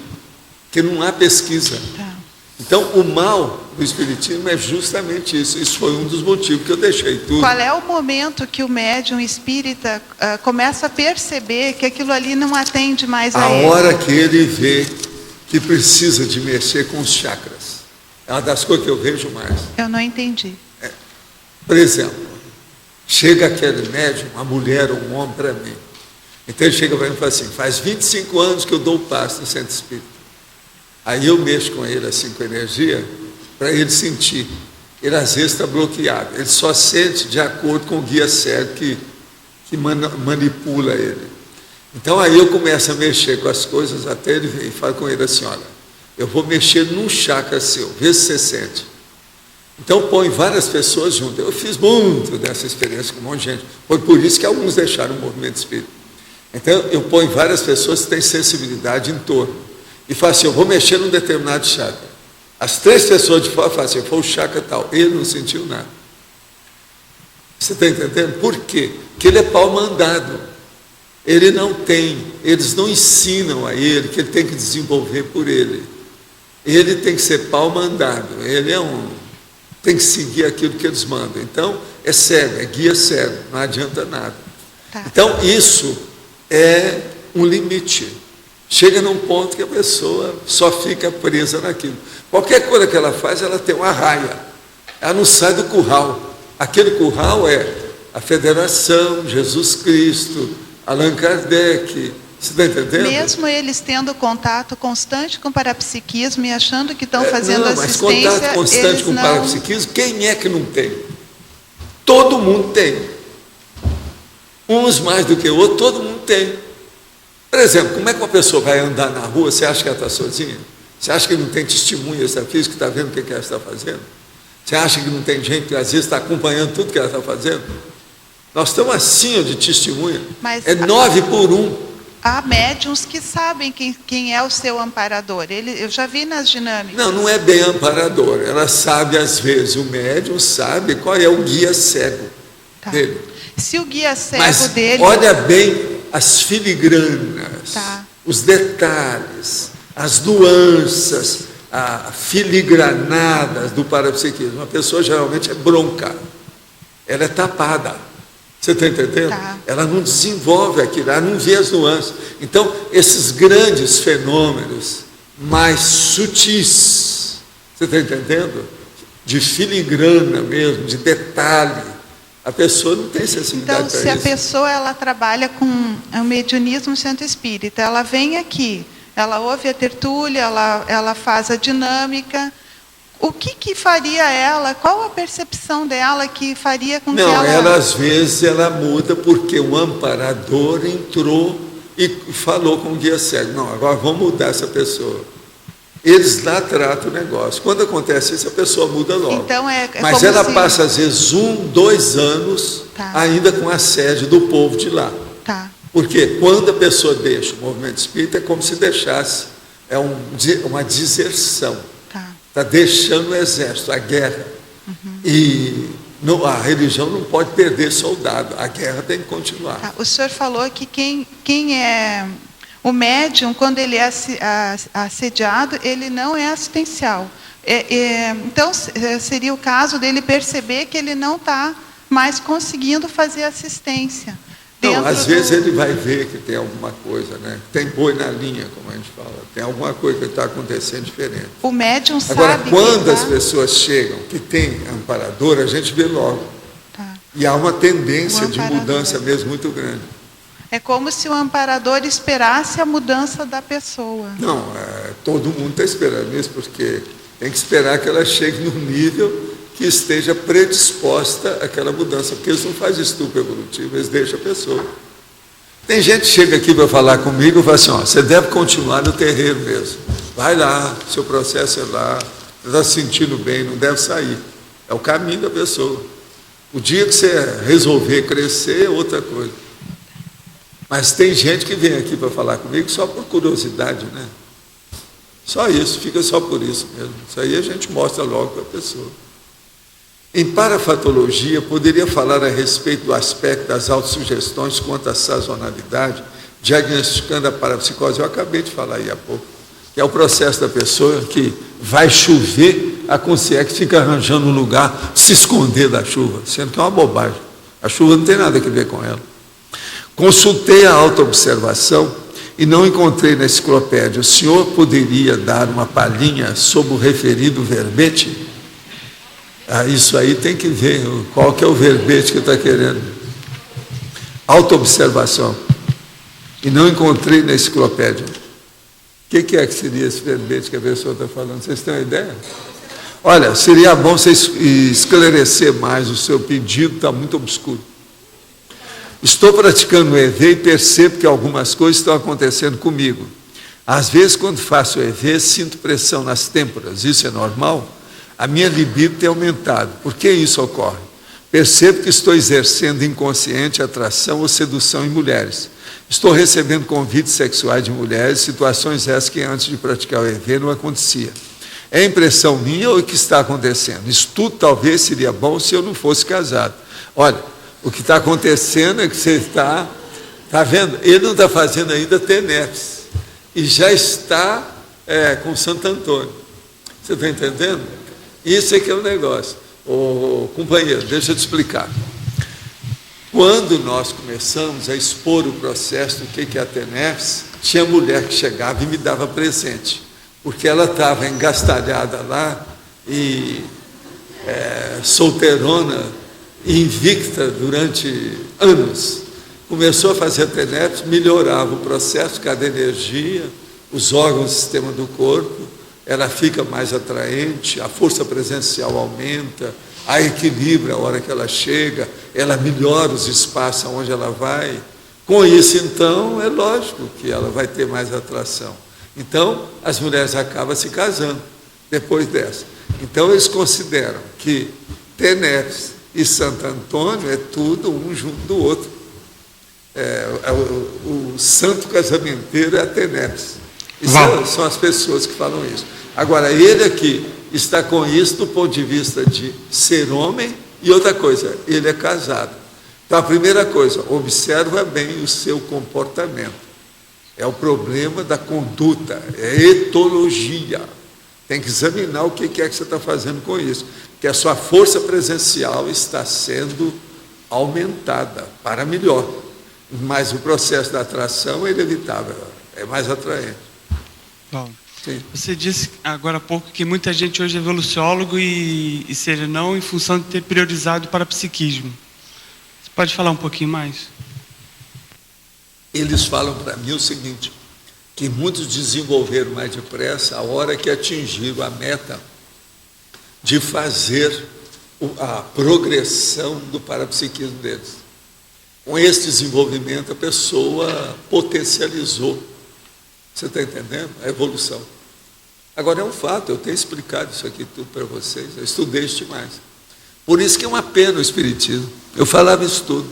porque não há pesquisa. Tá. Então, o mal do espiritismo é justamente isso. Isso foi um dos motivos que eu deixei tudo. Qual é o momento que o médium espírita começa a perceber que aquilo ali não atende mais a ele? A hora que ele vê que precisa de mexer com os chakras. É uma das coisas que eu vejo mais. Eu não entendi. Por exemplo, chega aquele médium, uma mulher ou um homem para mim. Então ele chega para mim e fala assim, faz 25 anos que eu dou passo no centro espírita. Aí eu mexo com ele assim, com energia, para ele sentir. Ele às vezes está bloqueado. Ele só sente de acordo com o guia cego que manipula ele. Então aí eu começo a mexer com as coisas até ele vir e fala com ele assim, olha, eu vou mexer num chakra seu, vê se você sente. Então põe várias pessoas juntas. Eu fiz muito dessa experiência com um monte de gente. Foi por isso que alguns deixaram o movimento espírita. Então eu ponho várias pessoas que têm sensibilidade em torno. E falo assim, eu vou mexer num determinado chakra. As 3 pessoas de fora falam assim, foi o chakra tal. Ele não sentiu nada. Você está entendendo? Por quê? Porque ele é pau mandado. Ele não tem, eles não ensinam a ele que ele tem que desenvolver por ele. Ele tem que ser pau mandado. Ele tem que seguir aquilo que eles mandam. Então, é cego, é guia cego, não adianta nada. Tá. Então, isso é um limite. Chega num ponto que a pessoa só fica presa naquilo. Qualquer coisa que ela faz, ela tem uma raia. Ela não sai do curral. Aquele curral é a Federação, Jesus Cristo, Allan Kardec. Você está entendendo? Mesmo eles tendo contato constante com o parapsiquismo e achando que estão fazendo assistência... Mas contato constante com o parapsiquismo, quem é que não tem? Todo mundo tem. Uns mais do que outros, todo mundo tem. Por exemplo, como é que uma pessoa vai andar na rua, você acha que ela está sozinha? Você acha que não tem testemunha extrafísica que está vendo o que ela está fazendo? Você acha que não tem gente que às vezes está acompanhando tudo que ela está fazendo? Nós estamos assim de testemunha. Mas é 9 por 1. Há médiuns que sabem quem é o seu amparador. Eu já vi nas dinâmicas. Não é bem amparador. Ela sabe, às vezes, o médium sabe qual é o guia cego dele. Se o guia cego dele... olha bem as filigranas, os detalhes, as nuances, as filigranadas do parapsiquismo. Uma pessoa geralmente é bronca. Ela é tapada. Você está entendendo? Ela não desenvolve aquilo, ela não vê as nuances. Então, esses grandes fenômenos mais sutis, você está entendendo? De filigrana mesmo, de detalhe. A pessoa não tem sensibilidade para isso. Então, se a pessoa ela trabalha com o mediunismo centro espírita, ela vem aqui, ela ouve a tertúlia, ela faz a dinâmica... O que faria ela? Qual a percepção dela que faria com que ela... Ela às vezes ela muda porque o amparador entrou e falou com o guia cego. Não, agora vamos mudar essa pessoa. Eles lá tratam o negócio. Quando acontece isso, a pessoa muda logo. Então, mas ela passa às vezes 1, 2 anos ainda com a sede do povo de lá. Porque quando a pessoa deixa o movimento espírita, é como se deixasse, uma deserção. Está deixando o exército, a guerra. E a religião não pode perder soldado, a guerra tem que continuar. O senhor falou que quem é o médium, quando ele é assediado, ele não é assistencial. Então, seria o caso dele perceber que ele não está mais conseguindo fazer assistência. Não, às vezes ele vai ver que tem alguma coisa, né? Tem boi na linha, como a gente fala. Tem alguma coisa que está acontecendo diferente. O médium sabe. Agora, quando as pessoas chegam que tem amparador, a gente vê logo. E há uma tendência de mudança mesmo muito grande. É como se o amparador esperasse a mudança da pessoa. Não, todo mundo está esperando isso, porque tem que esperar que ela chegue num nível que esteja predisposta àquela mudança, porque eles não fazem estupro evolutivo, eles deixam a pessoa. Tem gente que chega aqui para falar comigo e fala assim, você deve continuar no terreiro mesmo. Vai lá, seu processo é lá, você está se sentindo bem, não deve sair. É o caminho da pessoa. O dia que você resolver crescer é outra coisa. Mas tem gente que vem aqui para falar comigo só por curiosidade, né? Só isso, fica só por isso mesmo. Isso aí a gente mostra logo para a pessoa. Em parafatologia, poderia falar a respeito do aspecto das autossugestões quanto à sazonalidade, diagnosticando a parapsicose. Eu acabei de falar aí há pouco, que é o processo da pessoa que vai chover, a consciência fica arranjando um lugar, se esconder da chuva, sendo que é uma bobagem. A chuva não tem nada a ver com ela. Consultei a autoobservação e não encontrei na enciclopédia. O senhor poderia dar uma palhinha sobre o referido verbete? Isso aí tem que ver qual que é o verbete que está querendo. Autoobservação. E não encontrei na enciclopédia. O que é que seria esse verbete que a pessoa está falando? Vocês têm uma ideia? Olha, seria bom você esclarecer mais, o seu pedido está muito obscuro. Estou praticando o EV e percebo que algumas coisas estão acontecendo comigo. Às vezes, quando faço o EV, sinto pressão nas têmporas. Isso é normal? A minha libido tem aumentado. Por que isso ocorre? Percebo que estou exercendo inconsciente atração ou sedução em mulheres. Estou recebendo convites sexuais de mulheres, situações essas que antes de praticar o EV não acontecia. É impressão minha ou o que está acontecendo? Isso tudo talvez seria bom se eu não fosse casado. Olha, o que está acontecendo é que você está vendo? Ele não está fazendo ainda TENEPS e já está com Santo Antônio. Você está entendendo? Isso é que é o negócio. Companheiro, deixa eu te explicar. Quando nós começamos a expor o processo do que é a TENEPS, tinha mulher que chegava e me dava presente, porque ela estava engastalhada lá e solteirona, invicta durante anos. Começou a fazer a TENEPS, melhorava o processo, cada energia, os órgãos do sistema do corpo, ela fica mais atraente, a força presencial aumenta, a equilibra a hora que ela chega, ela melhora os espaços aonde ela vai. Com isso, então, é lógico que ela vai ter mais atração. Então, as mulheres acabam se casando depois dessa. Então, eles consideram que TENEPS e Santo Antônio é tudo um junto do outro. O santo casamenteiro é a TENEPS. São as pessoas que falam isso. Agora, ele aqui está com isso do ponto de vista de ser homem e outra coisa, ele é casado. Então, a primeira coisa, observa bem o seu comportamento. É o problema da conduta, é etologia. Tem que examinar o que é que você está fazendo com isso. Que a sua força presencial está sendo aumentada para melhor. Mas o processo da atração é inevitável, é mais atraente. Bom, sim. Você disse agora há pouco que muita gente hoje é evoluciólogo e seja não em função de ter priorizado o parapsiquismo. Você pode falar um pouquinho mais? Eles falam para mim o seguinte, que muitos desenvolveram mais depressa a hora que atingiram a meta de fazer a progressão do parapsiquismo deles. Com esse desenvolvimento, a pessoa potencializou. Você está entendendo? A evolução. Agora, é um fato, eu tenho explicado isso aqui tudo para vocês, eu estudei isso demais. Por isso que é uma pena o Espiritismo. Eu falava isso tudo.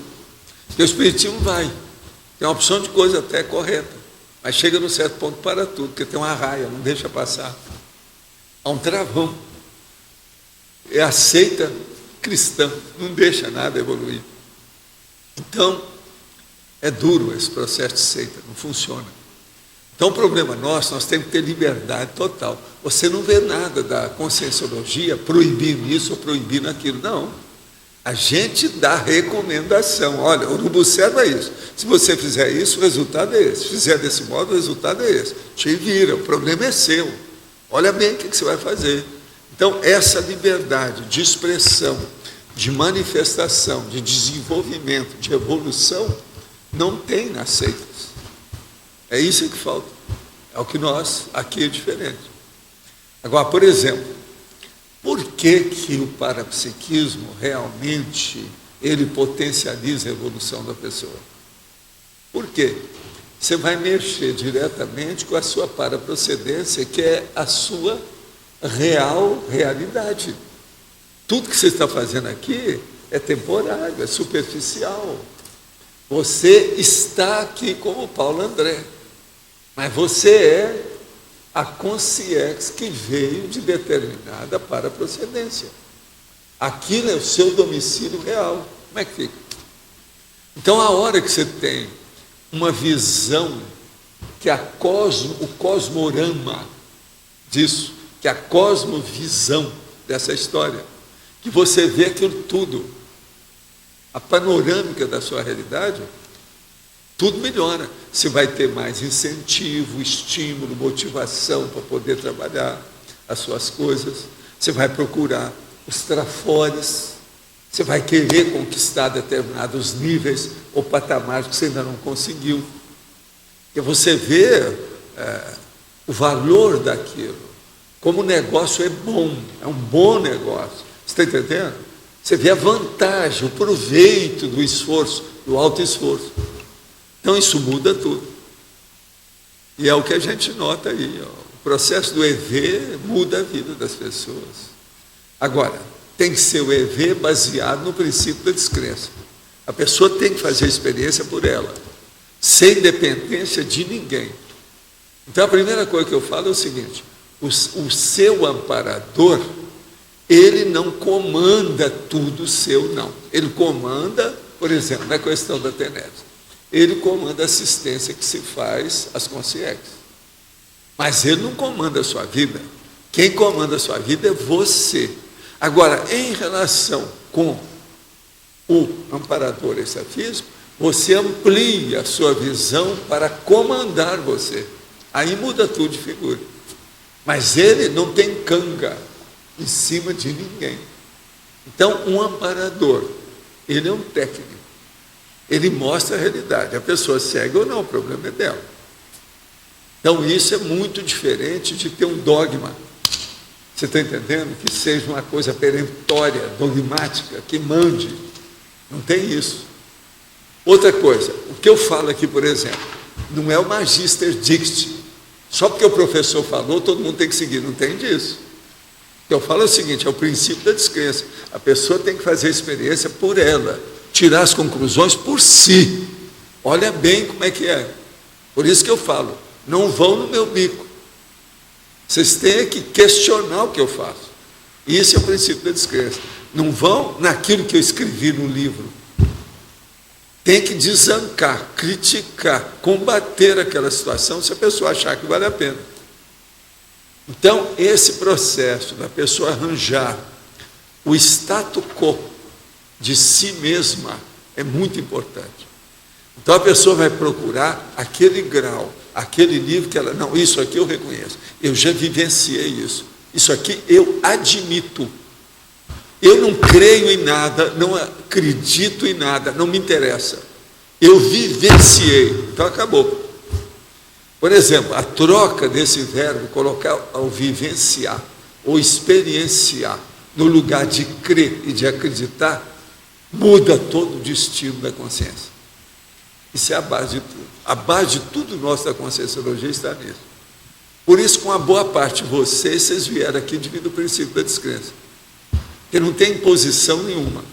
Porque o Espiritismo vai. Tem uma opção de coisa até correta, mas chega num certo ponto para tudo, porque tem uma raia, não deixa passar. Há um travão. É a seita cristã, não deixa nada evoluir. Então, é duro esse processo de seita, não funciona. Então, o problema nosso, nós temos que ter liberdade total. Você não vê nada da conscienciologia proibindo isso ou proibindo aquilo, não. A gente dá recomendação. Olha, o Urubucero é isso. Se você fizer isso, o resultado é esse. Se fizer desse modo, o resultado é esse. Te vira, o problema é seu. Olha bem o que você vai fazer. Então, essa liberdade de expressão, de manifestação, de desenvolvimento, de evolução, não tem nas seitas. É isso que falta. É o que nós, aqui é diferente. Agora, por exemplo, por que o parapsiquismo realmente ele potencializa a evolução da pessoa? Por quê? Você vai mexer diretamente com a sua paraprocedência, que é a sua realidade. Tudo que você está fazendo aqui é temporário, é superficial. Você está aqui como Paulo André, mas você é a consciência que veio de determinada paraprocedência. Aquilo é o seu domicílio real. Como é que fica? Então, a hora que você tem uma visão, que o cosmorama disso, que é a cosmovisão dessa história, que você vê aquilo tudo, a panorâmica da sua realidade, tudo melhora. Você vai ter mais incentivo, estímulo, motivação para poder trabalhar as suas coisas. Você vai procurar os trafores. Você vai querer conquistar determinados níveis ou patamares que você ainda não conseguiu. Porque você vê o valor daquilo. Como o negócio é bom, é um bom negócio. Você está entendendo? Você vê a vantagem, o proveito do esforço, do alto esforço. Então isso muda tudo. E é o que a gente nota aí. Ó. O processo do EV muda a vida das pessoas. Agora, tem que ser o EV baseado no princípio da descrença. A pessoa tem que fazer a experiência por ela, sem dependência de ninguém. Então a primeira coisa que eu falo é o seguinte: o seu amparador, ele não comanda tudo seu, não. Ele comanda, por exemplo, na questão da tenese, ele comanda a assistência que se faz às consciências. Mas ele não comanda a sua vida. Quem comanda a sua vida é você. Agora, em relação com o amparador extrafísico, você amplia a sua visão para comandar você. Aí muda tudo de figura. Mas ele não tem canga em cima de ninguém. Então, um amparador, ele é um técnico. Ele mostra a realidade. A pessoa segue ou não, o problema é dela. Então, isso é muito diferente de ter um dogma. Você está entendendo? Que seja uma coisa peremptória, dogmática, que mande. Não tem isso. Outra coisa, o que eu falo aqui, por exemplo, não é o Magister Dicti. Só porque o professor falou, todo mundo tem que seguir. Não tem disso. O que eu falo é o seguinte, é o princípio da descrença. A pessoa tem que fazer a experiência por ela, tirar as conclusões por si. Olha bem como é que é. Por isso que eu falo, não vão no meu bico. Vocês têm que questionar o que eu faço. Isso é o princípio da descrença. Não vão naquilo que eu escrevi no livro. Tem que desancar, criticar, combater aquela situação se a pessoa achar que vale a pena. Então, esse processo da pessoa arranjar o status quo de si mesma é muito importante. Então, a pessoa vai procurar aquele grau, aquele nível que ela... Não, isso aqui eu reconheço. Eu já vivenciei isso. Isso aqui eu admito. Eu não creio em nada, não acredito em nada, não me interessa. Eu vivenciei. Então, acabou. Por exemplo, a troca desse verbo, colocar ao vivenciar, ou experienciar, no lugar de crer e de acreditar, muda todo o destino da consciência. Isso é a base de tudo. A base de tudo nosso da conscienciologia está nisso. Por isso, com a boa parte de vocês vieram aqui devido ao princípio da descrença. Porque não tem imposição nenhuma.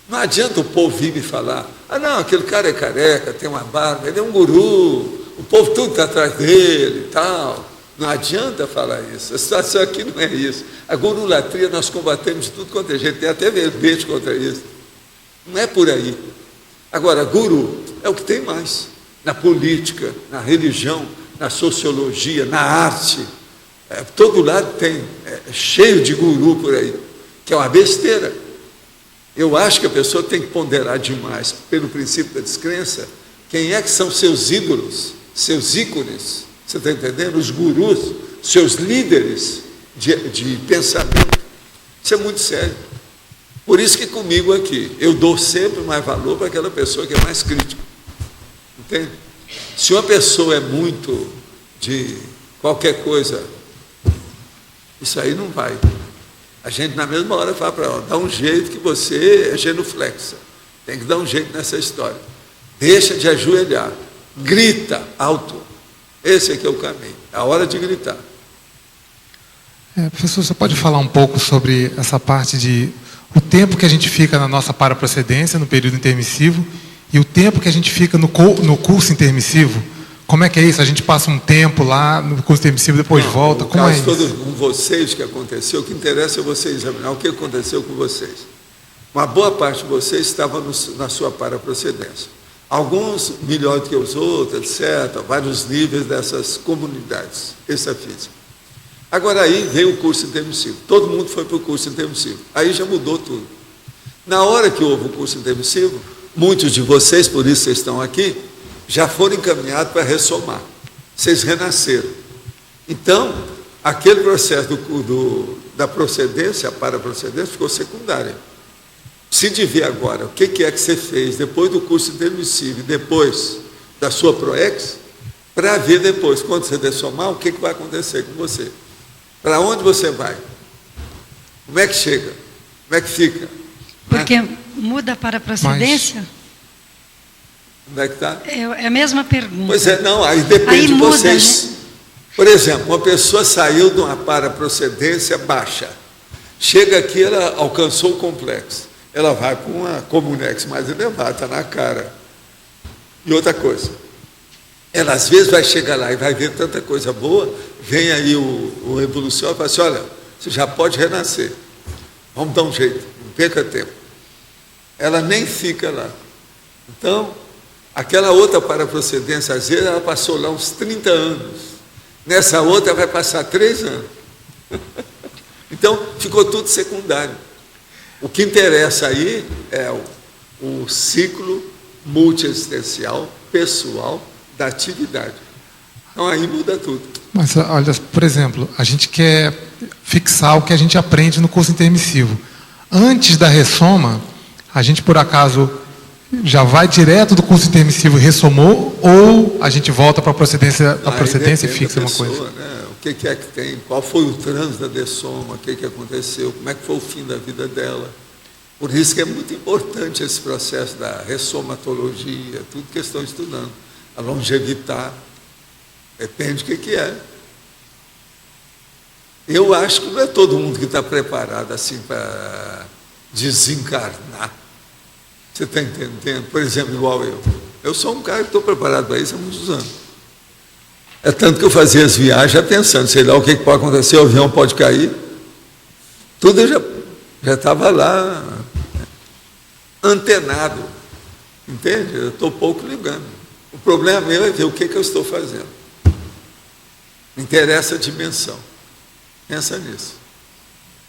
Não adianta o povo vir me falar, não, aquele cara é careca, tem uma barba, ele é um guru, o povo tudo está atrás dele e tal. Não adianta falar isso. A situação aqui não é isso. A gurulatria nós combatemos de tudo quanto é jeito, tem até verbete contra isso. Não é por aí. Agora, guru é o que tem mais. Na política, na religião, na sociologia, na arte. Todo lado tem, cheio de guru por aí, que é uma besteira. Eu acho que a pessoa tem que ponderar demais, pelo princípio da descrença, quem é que são seus ídolos, seus ícones. Você está entendendo? Os gurus, seus líderes de pensamento. Isso é muito sério. Por isso que comigo aqui, eu dou sempre mais valor para aquela pessoa que é mais crítica. Entende? Se uma pessoa é muito de qualquer coisa, isso aí não vai. A gente na mesma hora fala para ela, dá um jeito que você é genuflexa. Tem que dar um jeito nessa história. Deixa de ajoelhar. Grita alto. Esse aqui é o caminho, é a hora de gritar. Professor, você pode falar um pouco sobre essa parte de o tempo que a gente fica na nossa paraprocedência, no período intermissivo, e o tempo que a gente fica no curso intermissivo? Como é que é isso? A gente passa um tempo lá no curso intermissivo, depois volta? Como é isso? Todo com vocês que aconteceu, o que interessa é você examinar o que aconteceu com vocês. Uma boa parte de vocês estava na sua paraprocedência. Alguns melhor do que os outros, etc., vários níveis dessas comunidades extrafísicas. Agora aí veio o curso intermissivo, todo mundo foi para o curso intermissivo, aí já mudou tudo. Na hora que houve o curso intermissivo, muitos de vocês, por isso vocês estão aqui, já foram encaminhados para ressomar, vocês renasceram. Então, aquele processo da procedência, a paraprocedência, ficou secundária. Se de ver agora o que é que você fez depois do curso intermissivo e depois da sua PROEX, para ver depois, quando você dessomar, o que vai acontecer com você. Para onde você vai? Como é que chega? Como é que fica? Porque muda para a procedência? Como é que está? É a mesma pergunta. Pois é, não, aí depende de vocês. Né? Por exemplo, uma pessoa saiu de uma paraprocedência baixa. Chega aqui, ela alcançou o complexo. Ela vai para uma comunex mais elevada, está na cara. E outra coisa, ela às vezes vai chegar lá e vai ver tanta coisa boa, vem aí o evolução e fala assim, olha, você já pode renascer, vamos dar um jeito, não perca tempo. Ela nem fica lá. Então, aquela outra paraprocedência, às vezes ela passou lá uns 30 anos, nessa outra vai passar 3 anos. Então, ficou tudo secundário. O que interessa aí é o ciclo multiexistencial, pessoal, da atividade. Então aí muda tudo. Mas, olha, por exemplo, a gente quer fixar o que a gente aprende no curso intermissivo. Antes da ressoma, a gente, por acaso, já vai direto do curso intermissivo e ressomou, ou a gente volta para a procedência e fixa uma coisa? Né? O que é que tem? Qual foi o trânsito da dessoma? O que aconteceu? Como é que foi o fim da vida dela? Por isso que é muito importante esse processo da ressomatologia, tudo que estão estudando. A longevidade, depende do que é. Eu acho que não é todo mundo que está preparado assim para desencarnar. Você está entendendo? Por exemplo, igual eu. Eu sou um cara que estou preparado para isso há muitos anos. É tanto que eu fazia as viagens já pensando, sei lá o que pode acontecer, o avião pode cair. Tudo eu já estava lá, antenado. Entende? Eu estou pouco ligando. O problema meu é ver o que eu estou fazendo. Me interessa a dimensão. Pensa nisso.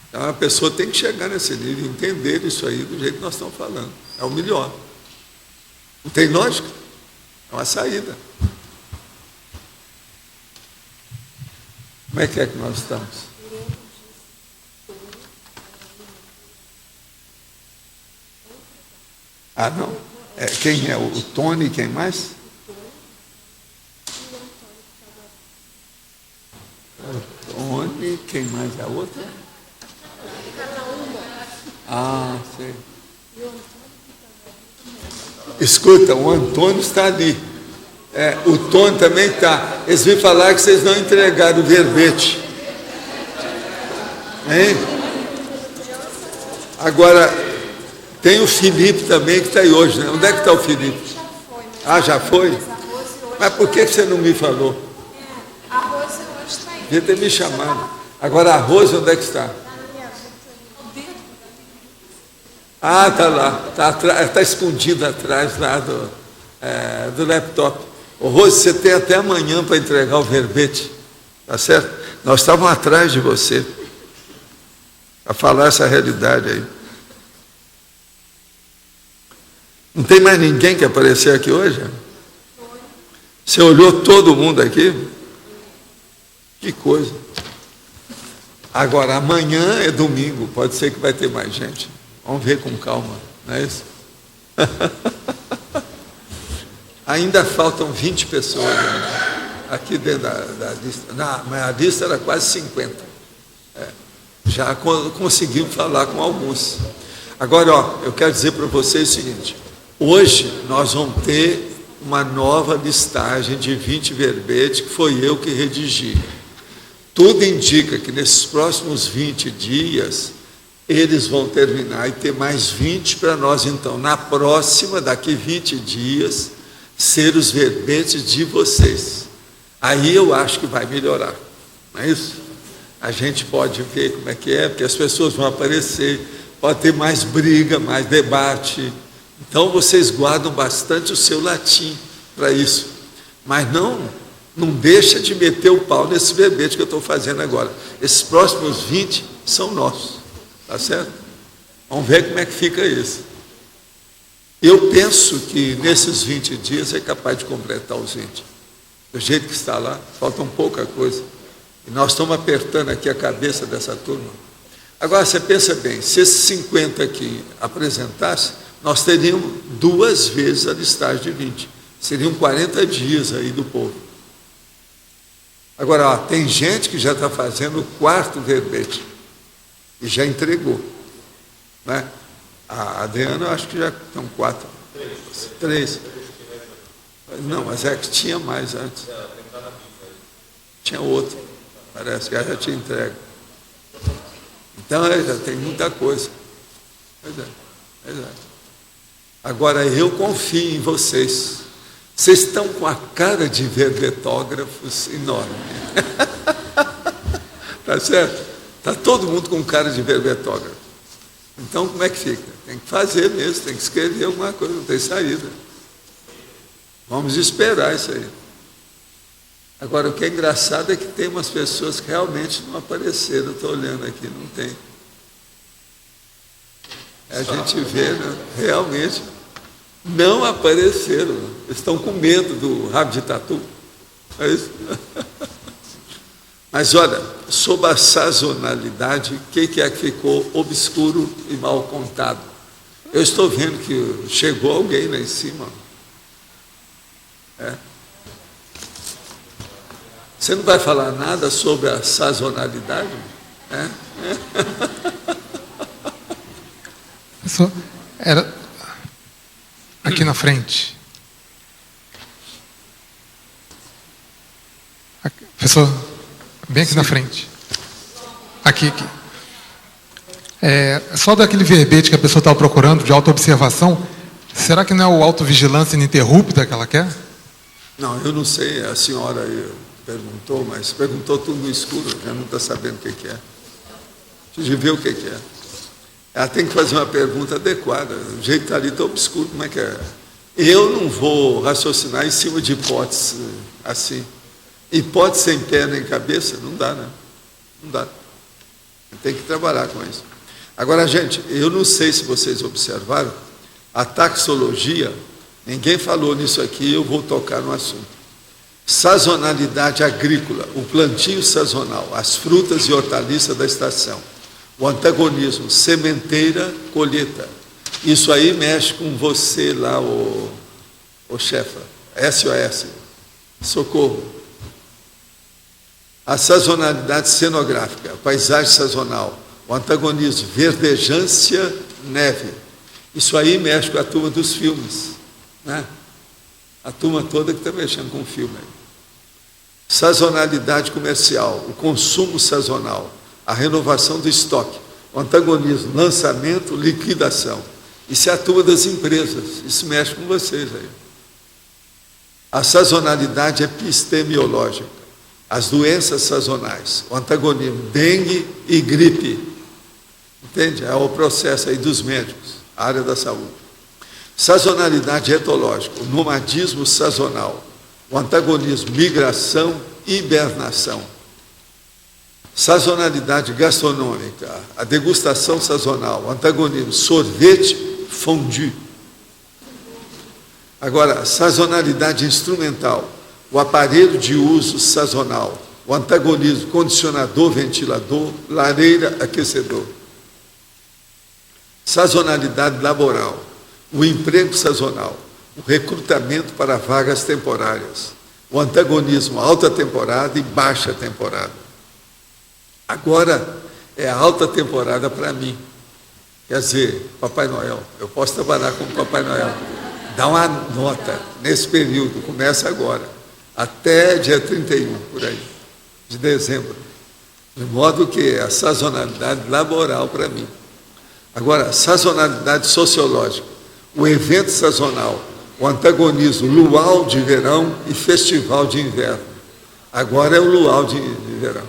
Então a pessoa tem que chegar nesse nível, entender isso aí do jeito que nós estamos falando. É o melhor. Não tem lógica? É uma saída. Como é que nós estamos? Ah, não. Quem é? O Tony, quem mais? O Tony, quem mais é a outra? Ah, sei. Escuta, o Antônio está ali. O Tony também está. Eles me falaram que vocês não entregaram o verbete. Hein? Agora, Tem o Felipe também, que está aí hoje, né? Onde é que está o Felipe? Ah, já foi? Mas por que você não me falou? A Rose hoje está aí. Devia ter me chamado. Agora a Rose, onde é que está? Ah, está lá. Está escondida atrás lá do laptop. Ô, Rose, você tem até amanhã para entregar o verbete. Tá certo? Nós estávamos atrás de você. Para falar essa realidade aí. Não tem mais ninguém que apareceu aqui hoje? Você olhou todo mundo aqui? Que coisa. Agora, amanhã é domingo, pode ser que vai ter mais gente. Vamos ver com calma, não é isso? Ainda faltam 20 pessoas aqui dentro da lista. Mas a lista era quase 50. Já conseguimos falar com alguns. Agora, eu quero dizer para vocês o seguinte. Hoje nós vamos ter uma nova listagem de 20 verbetes que foi eu que redigi. Tudo indica que nesses próximos 20 dias eles vão terminar e ter mais 20 para nós, então, na próxima, daqui 20 dias, ser os verbetes de vocês. Aí eu acho que vai melhorar, não é isso? A gente pode ver como é que é, porque as pessoas vão aparecer, pode ter mais briga, mais debate. Então vocês guardam bastante o seu latim para isso. Mas não deixa de meter o pau nesse verbete que eu estou fazendo agora. Esses próximos 20 são nossos. Tá certo? Vamos ver como é que fica isso. Eu penso que nesses 20 dias é capaz de completar os 20. Do jeito que está lá, falta pouca coisa. E nós estamos apertando aqui a cabeça dessa turma. Agora, você pensa bem, se esses 50 aqui apresentassem, nós teríamos 2 vezes a listagem de 20. Seriam 40 dias aí do povo. Agora, tem gente que já está fazendo o 4º verbete. E já entregou. Né? A Adriana, eu acho que já estão 4. 3. Não, mas é que tinha mais antes. Tinha outro. Parece que ela já tinha entregue. Então, já tem muita coisa. Pois é. Agora, eu confio em vocês. Vocês estão com a cara de verbetógrafos enorme. Tá certo? Está todo mundo com cara de verbetógrafo. Então, como é que fica? Tem que fazer mesmo, tem que escrever alguma coisa, não tem saída. Vamos esperar isso aí. Agora, o que é engraçado é que tem umas pessoas que realmente não apareceram. Estou olhando aqui, não tem. A gente vê, né? Realmente não apareceram. Estão com medo do rabo de tatu. É isso? Mas olha, sobre a sazonalidade, o que é que ficou obscuro e mal contado? Eu estou vendo que chegou alguém lá em cima. Você não vai falar nada sobre a sazonalidade? Professor, era aqui na frente. Professor, bem aqui na frente. Aqui. Só daquele verbete que a pessoa estava procurando, de autoobservação, será que não é o autovigilância ininterrupta que ela quer? Não, eu não sei, a senhora aí perguntou, mas perguntou tudo no escuro, já não está sabendo o que é. Deixa eu ver o que é. Ela tem que fazer uma pergunta adequada, o jeito que está ali está obscuro, como é que é? Eu não vou raciocinar em cima de hipóteses assim. Hipótese sem pé nem cabeça, não dá, né? Não dá. Tem que trabalhar com isso. Agora, gente, eu não sei se vocês observaram, a taxologia, ninguém falou nisso aqui, eu vou tocar no assunto. Sazonalidade agrícola, o plantio sazonal, as frutas e hortaliças da estação. O antagonismo, sementeira, colheita. Isso aí mexe com você lá, o chefa, SOS, socorro. A sazonalidade cenográfica, a paisagem sazonal, o antagonismo, verdejância, neve. Isso aí mexe com a turma dos filmes, né? A turma toda que está mexendo com o filme aí. Sazonalidade comercial, o consumo sazonal, a renovação do estoque, o antagonismo, lançamento, liquidação. Isso é a turma das empresas, isso mexe com vocês aí. A sazonalidade epistemiológica, as doenças sazonais, o antagonismo, dengue e gripe. Entende? É o processo aí dos médicos, a área da saúde. Sazonalidade etológica, o nomadismo sazonal, o antagonismo, migração e hibernação. Sazonalidade gastronômica, a degustação sazonal, o antagonismo, sorvete, fondue. Agora, sazonalidade instrumental, o aparelho de uso sazonal, o antagonismo, condicionador, ventilador, lareira, aquecedor. Sazonalidade laboral, o emprego sazonal, o recrutamento para vagas temporárias, o antagonismo, alta temporada e baixa temporada. Agora é a alta temporada para mim. Quer dizer, Papai Noel, eu posso trabalhar como Papai Noel. Dá uma nota nesse período, começa agora, até dia 31, por aí, de dezembro. De modo que é a sazonalidade laboral para mim. Agora, sazonalidade sociológica, o evento sazonal, o antagonismo, luau de verão e festival de inverno. Agora é o luau de verão.